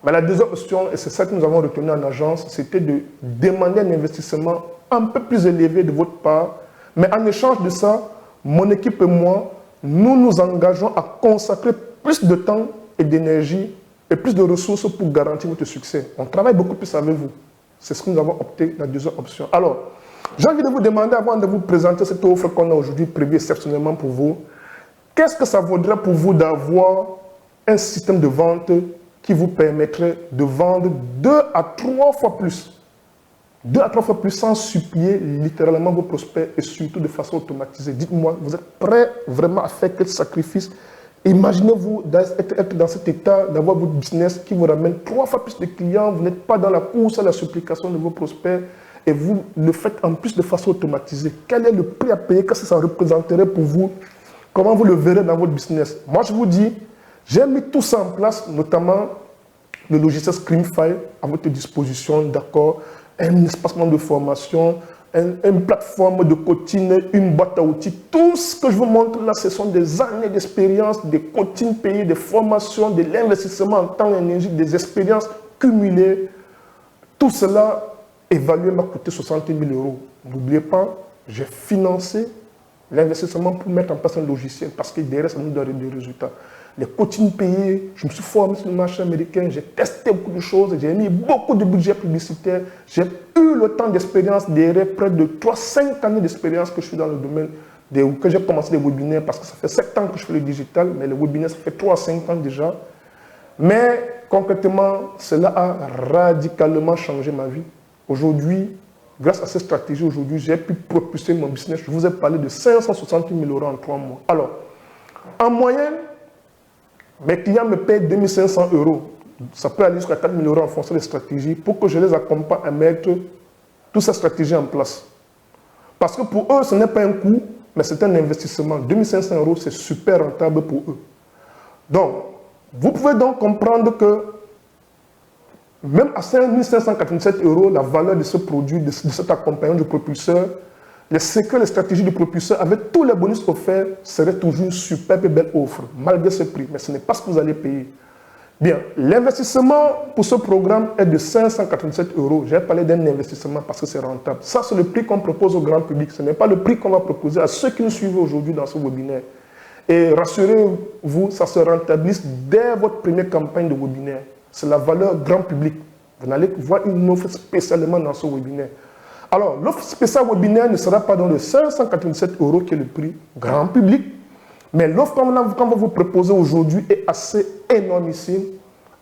Mais la deuxième option, et c'est ça que nous avons retenu en agence, c'était de demander un investissement un peu plus élevé de votre part. Mais en échange de ça, mon équipe et moi, nous nous engageons à consacrer plus de temps et d'énergie et plus de ressources pour garantir votre succès. On travaille beaucoup plus avec vous. C'est ce que nous avons opté, la deuxième option. Alors, j'ai envie de vous demander, avant de vous présenter cette offre qu'on a aujourd'hui prévue exceptionnellement pour vous, qu'est-ce que ça vaudrait pour vous d'avoir un système de vente qui vous permettrait de vendre 2 à 3 fois plus. 2 à 3 fois plus sans supplier littéralement vos prospects et surtout de façon automatisée. Dites-moi, vous êtes prêt vraiment à faire quel sacrifice? Imaginez-vous être dans cet état, d'avoir votre business qui vous ramène 3 fois plus de clients, vous n'êtes pas dans la course à la supplication de vos prospects et vous le faites en plus de façon automatisée. Quel est le prix à payer? Qu'est-ce que ça représenterait pour vous? Comment vous le verrez dans votre business? Moi, je vous dis, j'ai mis tout ça en place, notamment le logiciel Screamfy à votre disposition, d'accord, un espacement de formation, une plateforme de coaching, une boîte à outils. Tout ce que je vous montre là, ce sont des années d'expérience, des coachings payés, des formations, de l'investissement en temps et énergie, des expériences cumulées. Tout cela évalué m'a coûté 60 000 €. N'oubliez pas, j'ai financé l'investissement pour mettre en place un logiciel parce que derrière, ça nous donne des résultats. Les coachings payés, je me suis formé sur le marché américain, j'ai testé beaucoup de choses, j'ai mis beaucoup de budget publicitaire, j'ai eu le temps d'expérience derrière, près de 5 années d'expérience que je suis dans le domaine, que j'ai commencé les webinaires parce que ça fait 7 ans que je fais le digital, mais les webinaires, ça fait 3 à 5 ans déjà. Mais concrètement, cela a radicalement changé ma vie. Aujourd'hui, grâce à cette stratégie, aujourd'hui, j'ai pu propulser mon business. Je vous ai parlé de 560 000 € en 3 mois. Alors, en moyenne, mes clients me payent 2 500 €. Ça peut aller jusqu'à 4 000 € en fonction des stratégies pour que je les accompagne à mettre toute cette stratégie en place. Parce que pour eux, ce n'est pas un coût, mais c'est un investissement. 2 500 €, c'est super rentable pour eux. Donc, vous pouvez donc comprendre que même à 5 587 €, la valeur de ce produit, de cet accompagnement du propulseur, les secrets, les stratégies du propulseur, avec tous les bonus offerts, serait toujours une superbe et belle offre, malgré ce prix. Mais ce n'est pas ce que vous allez payer. Bien, l'investissement pour ce programme est de 587 €. J'ai parlé d'un investissement parce que c'est rentable. Ça, c'est le prix qu'on propose au grand public. Ce n'est pas le prix qu'on va proposer à ceux qui nous suivent aujourd'hui dans ce webinaire. Et rassurez-vous, ça se rentabilise dès votre première campagne de webinaire. C'est la valeur grand public. Vous allez voir une offre spécialement dans ce webinaire. Alors, l'offre spéciale webinaire ne sera pas dans le 587 € qui est le prix grand public, mais l'offre qu'on va vous proposer aujourd'hui est assez énormissime,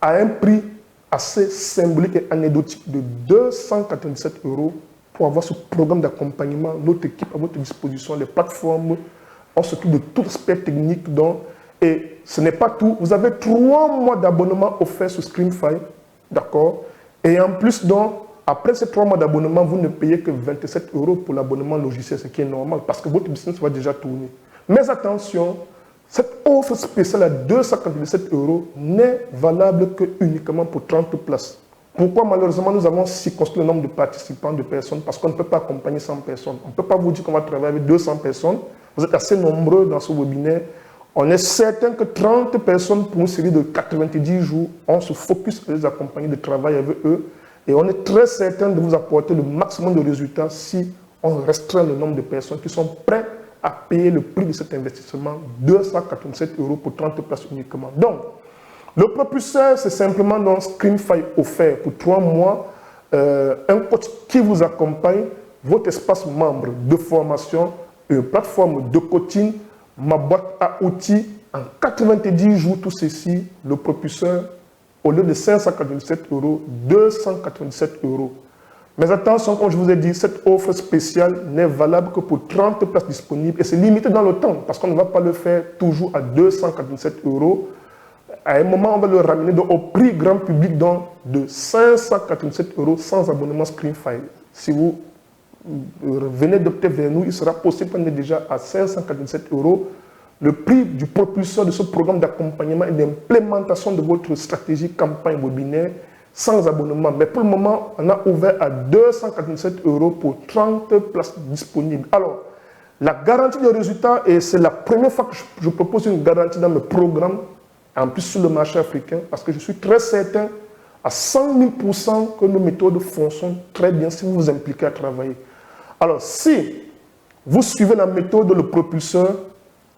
à un prix assez symbolique et anecdotique de 287 € pour avoir ce programme d'accompagnement, notre équipe à votre disposition, les plateformes, on s'occupe de tout l'aspect technique. Et ce n'est pas tout, vous avez 3 mois d'abonnement offert sur Screamfy, d'accord? Et en plus, donc, après ces 3 mois d'abonnement, vous ne payez que 27 € pour l'abonnement logiciel, ce qui est normal parce que votre business va déjà tourner. Mais attention, cette offre spéciale à 297 € n'est valable que uniquement pour 30 places. Pourquoi malheureusement nous avons circonscrit le nombre de participants, de personnes? Parce qu'on ne peut pas accompagner 100 personnes. On ne peut pas vous dire qu'on va travailler avec 200 personnes. Vous êtes assez nombreux dans ce webinaire. On est certain que 30 personnes pour une série de 90 jours, on se focus sur les accompagner, de travailler avec eux. Et on est très certain de vous apporter le maximum de résultats si on restreint le nombre de personnes qui sont prêtes à payer le prix de cet investissement, 287 € pour 30 places uniquement. Donc, le propulseur, c'est simplement dans Screamfy offert pour 3 mois, un coach qui vous accompagne, votre espace membre de formation, une plateforme de coaching, ma boîte à outils, en 90 jours, tout ceci, le propulseur, au lieu de 587 €, 297 €. Mais attention, comme je vous ai dit, cette offre spéciale n'est valable que pour 30 places disponibles et c'est limité dans le temps parce qu'on ne va pas le faire toujours à 287 €. À un moment, on va le ramener au prix grand public de 587 € sans abonnement Screamfy. Si vous venez d'opter vers nous, il sera possible qu'on est déjà à 587 €. Le prix du propulseur de ce programme d'accompagnement et d'implémentation de votre stratégie campagne webinaire, sans abonnement. Mais pour le moment, on a ouvert à 287 € pour 30 places disponibles. Alors, la garantie de résultat, et c'est la première fois que je propose une garantie dans mes programmes, en plus sur le marché africain, parce que je suis très certain à 100 000 % que nos méthodes fonctionnent très bien si vous vous impliquez à travailler. Alors, si vous suivez la méthode le propulseur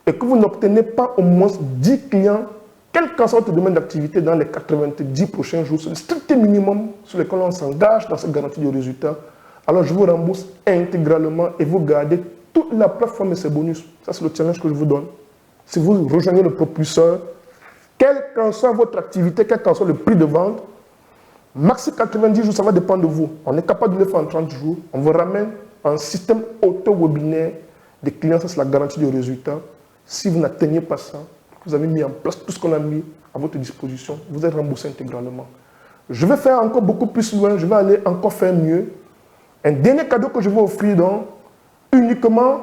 et que vous n'obtenez pas au moins 10 clients, quel qu'en soit votre domaine d'activité dans les 90 prochains jours, c'est le strict minimum sur lequel on s'engage dans cette garantie de résultat, alors je vous rembourse intégralement et vous gardez toute la plateforme et ses bonus. Ça, c'est le challenge que je vous donne. Si vous rejoignez le propulseur, quelle qu'en soit votre activité, quel qu'en soit le prix de vente, maxi 90 jours, ça va dépendre de vous. On est capable de le faire en 30 jours. On vous ramène un système auto-webinaire des clients, ça c'est la garantie de résultat. Si vous n'atteignez pas ça, vous avez mis en place tout ce qu'on a mis à votre disposition, vous êtes remboursé intégralement. Je vais faire encore beaucoup plus loin, je vais aller encore faire mieux. Un dernier cadeau que je vais offrir donc, uniquement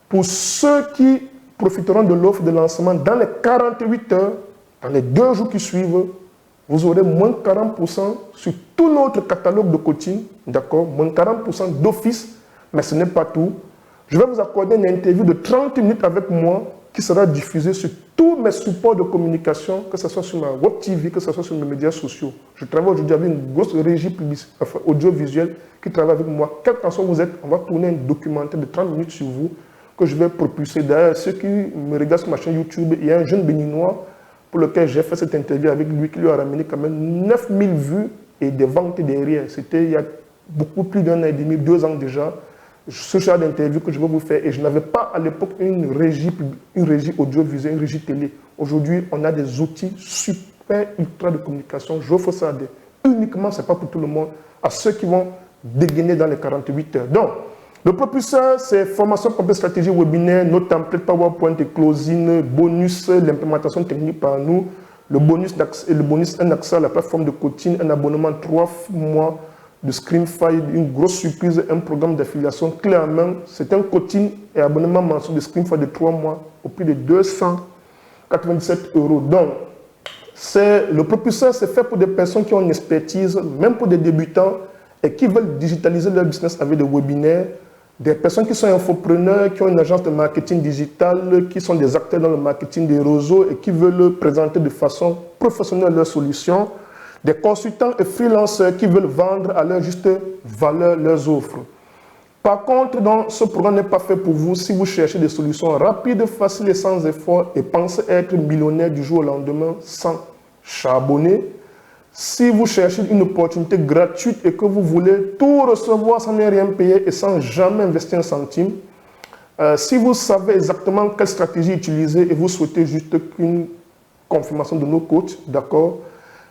pour ceux qui profiteront de l'offre de lancement dans les 48 heures, dans les 2 jours qui suivent, vous aurez moins 40% sur tout notre catalogue de coaching, d'accord, moins 40% d'office, mais ce n'est pas tout. Je vais vous accorder une interview de 30 minutes avec moi qui sera diffusée sur tous mes supports de communication, que ce soit sur ma web TV, que ce soit sur mes médias sociaux. Je travaille aujourd'hui avec une grosse régie audiovisuelle qui travaille avec moi. Quel qu'en soit vous êtes, on va tourner un documentaire de 30 minutes sur vous que je vais propulser. D'ailleurs, ceux qui me regardent sur ma chaîne YouTube, il y a un jeune béninois pour lequel j'ai fait cette interview avec lui qui lui a ramené quand même 9000 vues et des ventes derrière. C'était il y a beaucoup plus d'1 an et demi, 2 ans déjà. Ce genre d'interview que je vais vous faire, et je n'avais pas à l'époque une régie audiovisuelle, une régie télé. Aujourd'hui, on a des outils super ultra de communication. J'offre ça uniquement, ce n'est pas pour tout le monde, à ceux qui vont dégainer dans les 48 heures. Donc, le propulseur, c'est formation complète stratégie webinaire, nos templates PowerPoint et closing, bonus, l'implémentation technique par nous, le bonus, un accès à la plateforme de coaching, un abonnement 3 mois de Screamfy, une grosse surprise, un programme d'affiliation clé en main. C'est un coaching et abonnement mensuel de Screamfy de 3 mois au prix de 297 €. Donc, le propulseur, c'est fait pour des personnes qui ont une expertise, même pour des débutants, et qui veulent digitaliser leur business avec des webinaires, des personnes qui sont infopreneurs, qui ont une agence de marketing digital, qui sont des acteurs dans le marketing des réseaux et qui veulent présenter de façon professionnelle leurs solutions, des consultants et freelancers qui veulent vendre à leur juste valeur leurs offres. Par contre, ce programme n'est pas fait pour vous si vous cherchez des solutions rapides, faciles et sans effort et pensez être millionnaire du jour au lendemain sans charbonner. Si vous cherchez une opportunité gratuite et que vous voulez tout recevoir sans rien payer et sans jamais investir un centime, si vous savez exactement quelle stratégie utiliser et vous souhaitez juste qu'une confirmation de nos coachs, d'accord?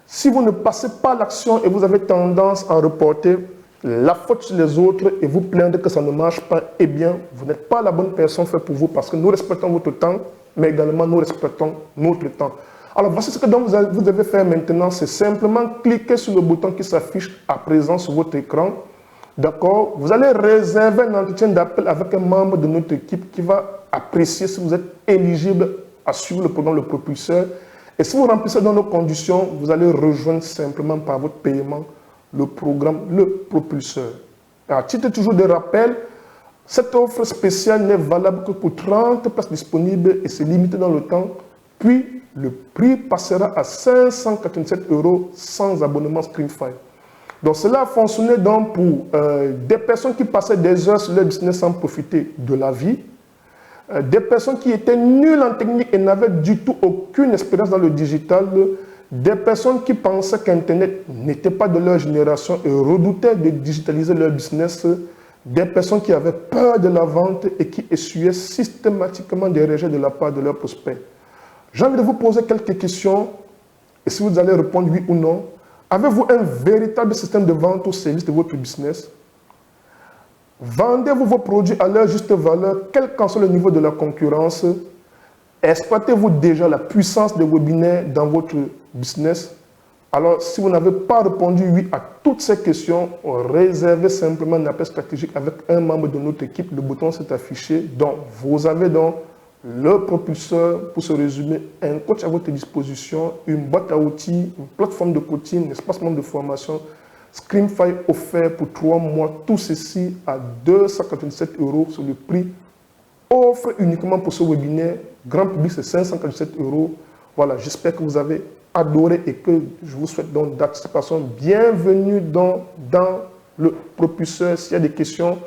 Si vous ne passez pas l'action et vous avez tendance à reporter la faute sur les autres et vous plaindre que ça ne marche pas, eh bien, vous n'êtes pas la bonne personne faite pour vous parce que nous respectons votre temps, mais également nous respectons notre temps. Alors, voici ce que donc vous devez faire maintenant, c'est simplement cliquer sur le bouton qui s'affiche à présent sur votre écran. D'accord? Vous allez réserver un entretien d'appel avec un membre de notre équipe qui va apprécier si vous êtes éligible à suivre le programme Le Propulseur. Et si vous remplissez dans nos conditions, vous allez rejoindre simplement par votre paiement le programme Le Propulseur. À titre toujours de rappel, cette offre spéciale n'est valable que pour 30 places disponibles et c'est limité dans le temps. Puis, le prix passera à 587 € sans abonnement Screamfy. Donc, cela a fonctionné donc pour des personnes qui passaient des heures sur leur business sans profiter de la vie, des personnes qui étaient nulles en technique et n'avaient du tout aucune expérience dans le digital, des personnes qui pensaient qu'Internet n'était pas de leur génération et redoutaient de digitaliser leur business, des personnes qui avaient peur de la vente et qui essuyaient systématiquement des rejets de la part de leurs prospects. J'ai envie de vous poser quelques questions et si vous allez répondre oui ou non, avez-vous un véritable système de vente au service de votre business? Vendez-vous vos produits à leur juste valeur, quel qu'en soit le niveau de la concurrence? Exploitez-vous déjà la puissance des webinaires dans votre business? Alors, si vous n'avez pas répondu oui à toutes ces questions, réservez simplement un appel stratégique avec un membre de notre équipe. Le bouton s'est affiché. Donc, vous avez donc le propulseur, pour se résumer, un coach à votre disposition, une boîte à outils, une plateforme de coaching, un espace de formation, Screamfy offert pour 3 mois, tout ceci à 287 € sur le prix offre uniquement pour ce webinaire. Grand public, c'est 547 €. Voilà, j'espère que vous avez adoré et que je vous souhaite donc participation. Bienvenue dans le propulseur. S'il y a des questions,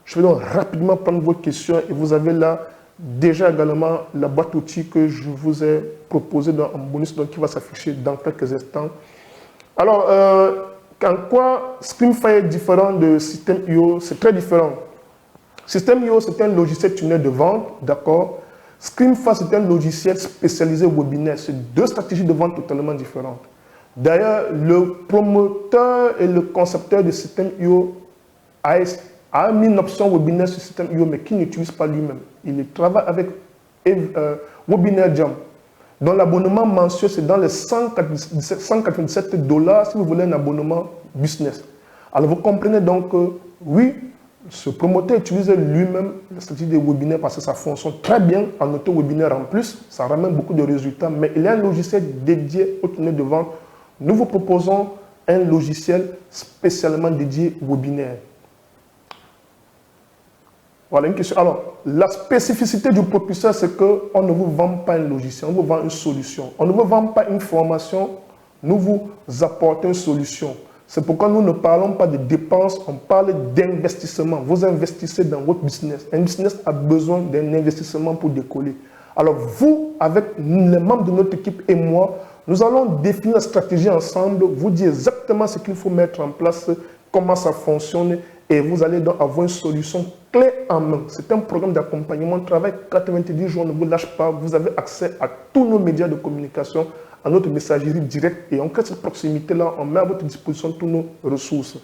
je vais donc rapidement prendre vos questions et vous avez là déjà également la boîte outils que je vous ai proposée en bonus, donc qui va s'afficher dans quelques instants. Alors, en quoi Screamfy est différent de System.io? C'est très différent. System.io, c'est un logiciel tunnel de vente, d'accord. Screamfy, c'est un logiciel spécialisé webinaire. C'est 2 stratégies de vente totalement différentes. D'ailleurs, le promoteur et le concepteur de System.io a mis une option webinaire sur System.io, mais qui n'utilise pas lui-même. Il travaille avec Webinar Jam, dont l'abonnement mensuel, c'est dans les 197 $ si vous voulez un abonnement business. Alors, vous comprenez donc que, oui, ce promoteur utilise lui-même la stratégie des webinaires parce que ça fonctionne très bien en auto-webinaire en plus, ça ramène beaucoup de résultats, mais il y a un logiciel dédié au tunnel de vente. Nous vous proposons un logiciel spécialement dédié webinaire. Voilà une question. Alors, la spécificité du propulseur, c'est qu'on ne vous vend pas un logiciel, on vous vend une solution. On ne vous vend pas une formation, nous vous apportons une solution. C'est pourquoi nous ne parlons pas de dépenses, on parle d'investissement. Vous investissez dans votre business. Un business a besoin d'un investissement pour décoller. Alors vous, avec les membres de notre équipe et moi, nous allons définir la stratégie ensemble, vous dire exactement ce qu'il faut mettre en place, comment ça fonctionne, et vous allez donc avoir une solution clé en main. C'est un programme d'accompagnement, on travaille 90 jours, on ne vous lâche pas, vous avez accès à tous nos médias de communication, à notre messagerie directe, et on crée cette proximité-là, on met à votre disposition toutes nos ressources.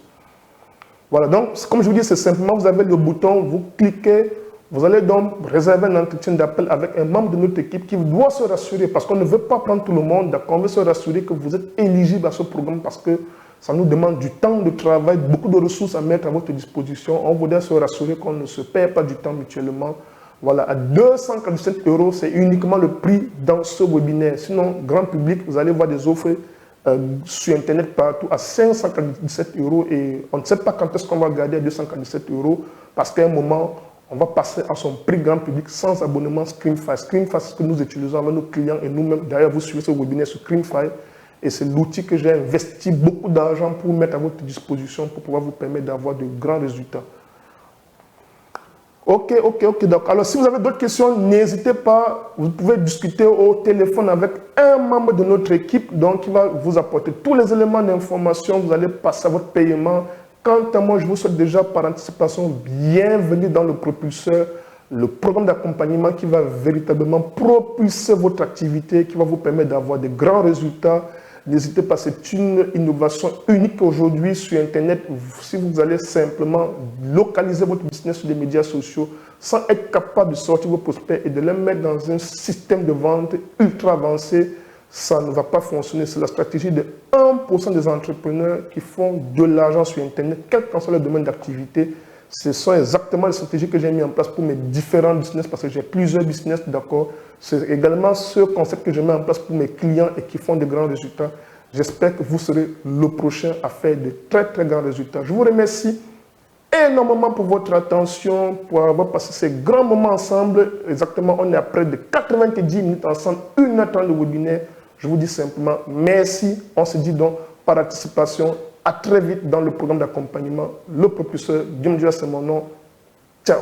Voilà, donc, comme je vous dis, c'est simplement, vous avez le bouton, vous cliquez, vous allez donc réserver un entretien d'appel avec un membre de notre équipe qui doit se rassurer, parce qu'on ne veut pas prendre tout le monde, d'accord, on veut se rassurer que vous êtes éligible à ce programme, parce que ça nous demande du temps de travail, beaucoup de ressources à mettre à votre disposition. On voudrait se rassurer qu'on ne se perd pas du temps mutuellement. Voilà, à 247 €, c'est uniquement le prix dans ce webinaire. Sinon, grand public, vous allez voir des offres sur Internet partout à 547 € et on ne sait pas quand est-ce qu'on va garder à 247 € parce qu'à un moment, on va passer à son prix grand public sans abonnement Screamfy. Screamfy, c'est ce que nous utilisons avec nos clients et nous-mêmes. D'ailleurs, vous suivez ce webinaire sur Screamfy et c'est l'outil que j'ai investi beaucoup d'argent pour mettre à votre disposition pour pouvoir vous permettre d'avoir de grands résultats. Ok, d'accord. Alors, si vous avez d'autres questions, n'hésitez pas. Vous pouvez discuter au téléphone avec un membre de notre équipe, donc qui va vous apporter tous les éléments d'information. Vous allez passer à votre paiement. Quant à moi, je vous souhaite déjà par anticipation bienvenue dans le propulseur, le programme d'accompagnement qui va véritablement propulser votre activité, qui va vous permettre d'avoir de grands résultats. N'hésitez pas, c'est une innovation unique aujourd'hui sur Internet. Si vous allez simplement localiser votre business sur les médias sociaux sans être capable de sortir vos prospects et de les mettre dans un système de vente ultra avancé, ça ne va pas fonctionner. C'est la stratégie de 1% des entrepreneurs qui font de l'argent sur Internet, quel qu'en soit le domaine d'activité. Ce sont exactement les stratégies que j'ai mis en place pour mes différents business parce que j'ai plusieurs business, d'accord. C'est également ce concept que je mets en place pour mes clients et qui font de grands résultats. J'espère que vous serez le prochain à faire de très très grands résultats. Je vous remercie énormément pour votre attention, pour avoir passé ces grands moments ensemble. Exactement, on est à près de 90 minutes ensemble, 1h30 de webinaire. Je vous dis simplement merci. On se dit donc par anticipation. À très vite dans le programme d'accompagnement. Le propulseur, Guillaume Dias, c'est mon nom. Ciao.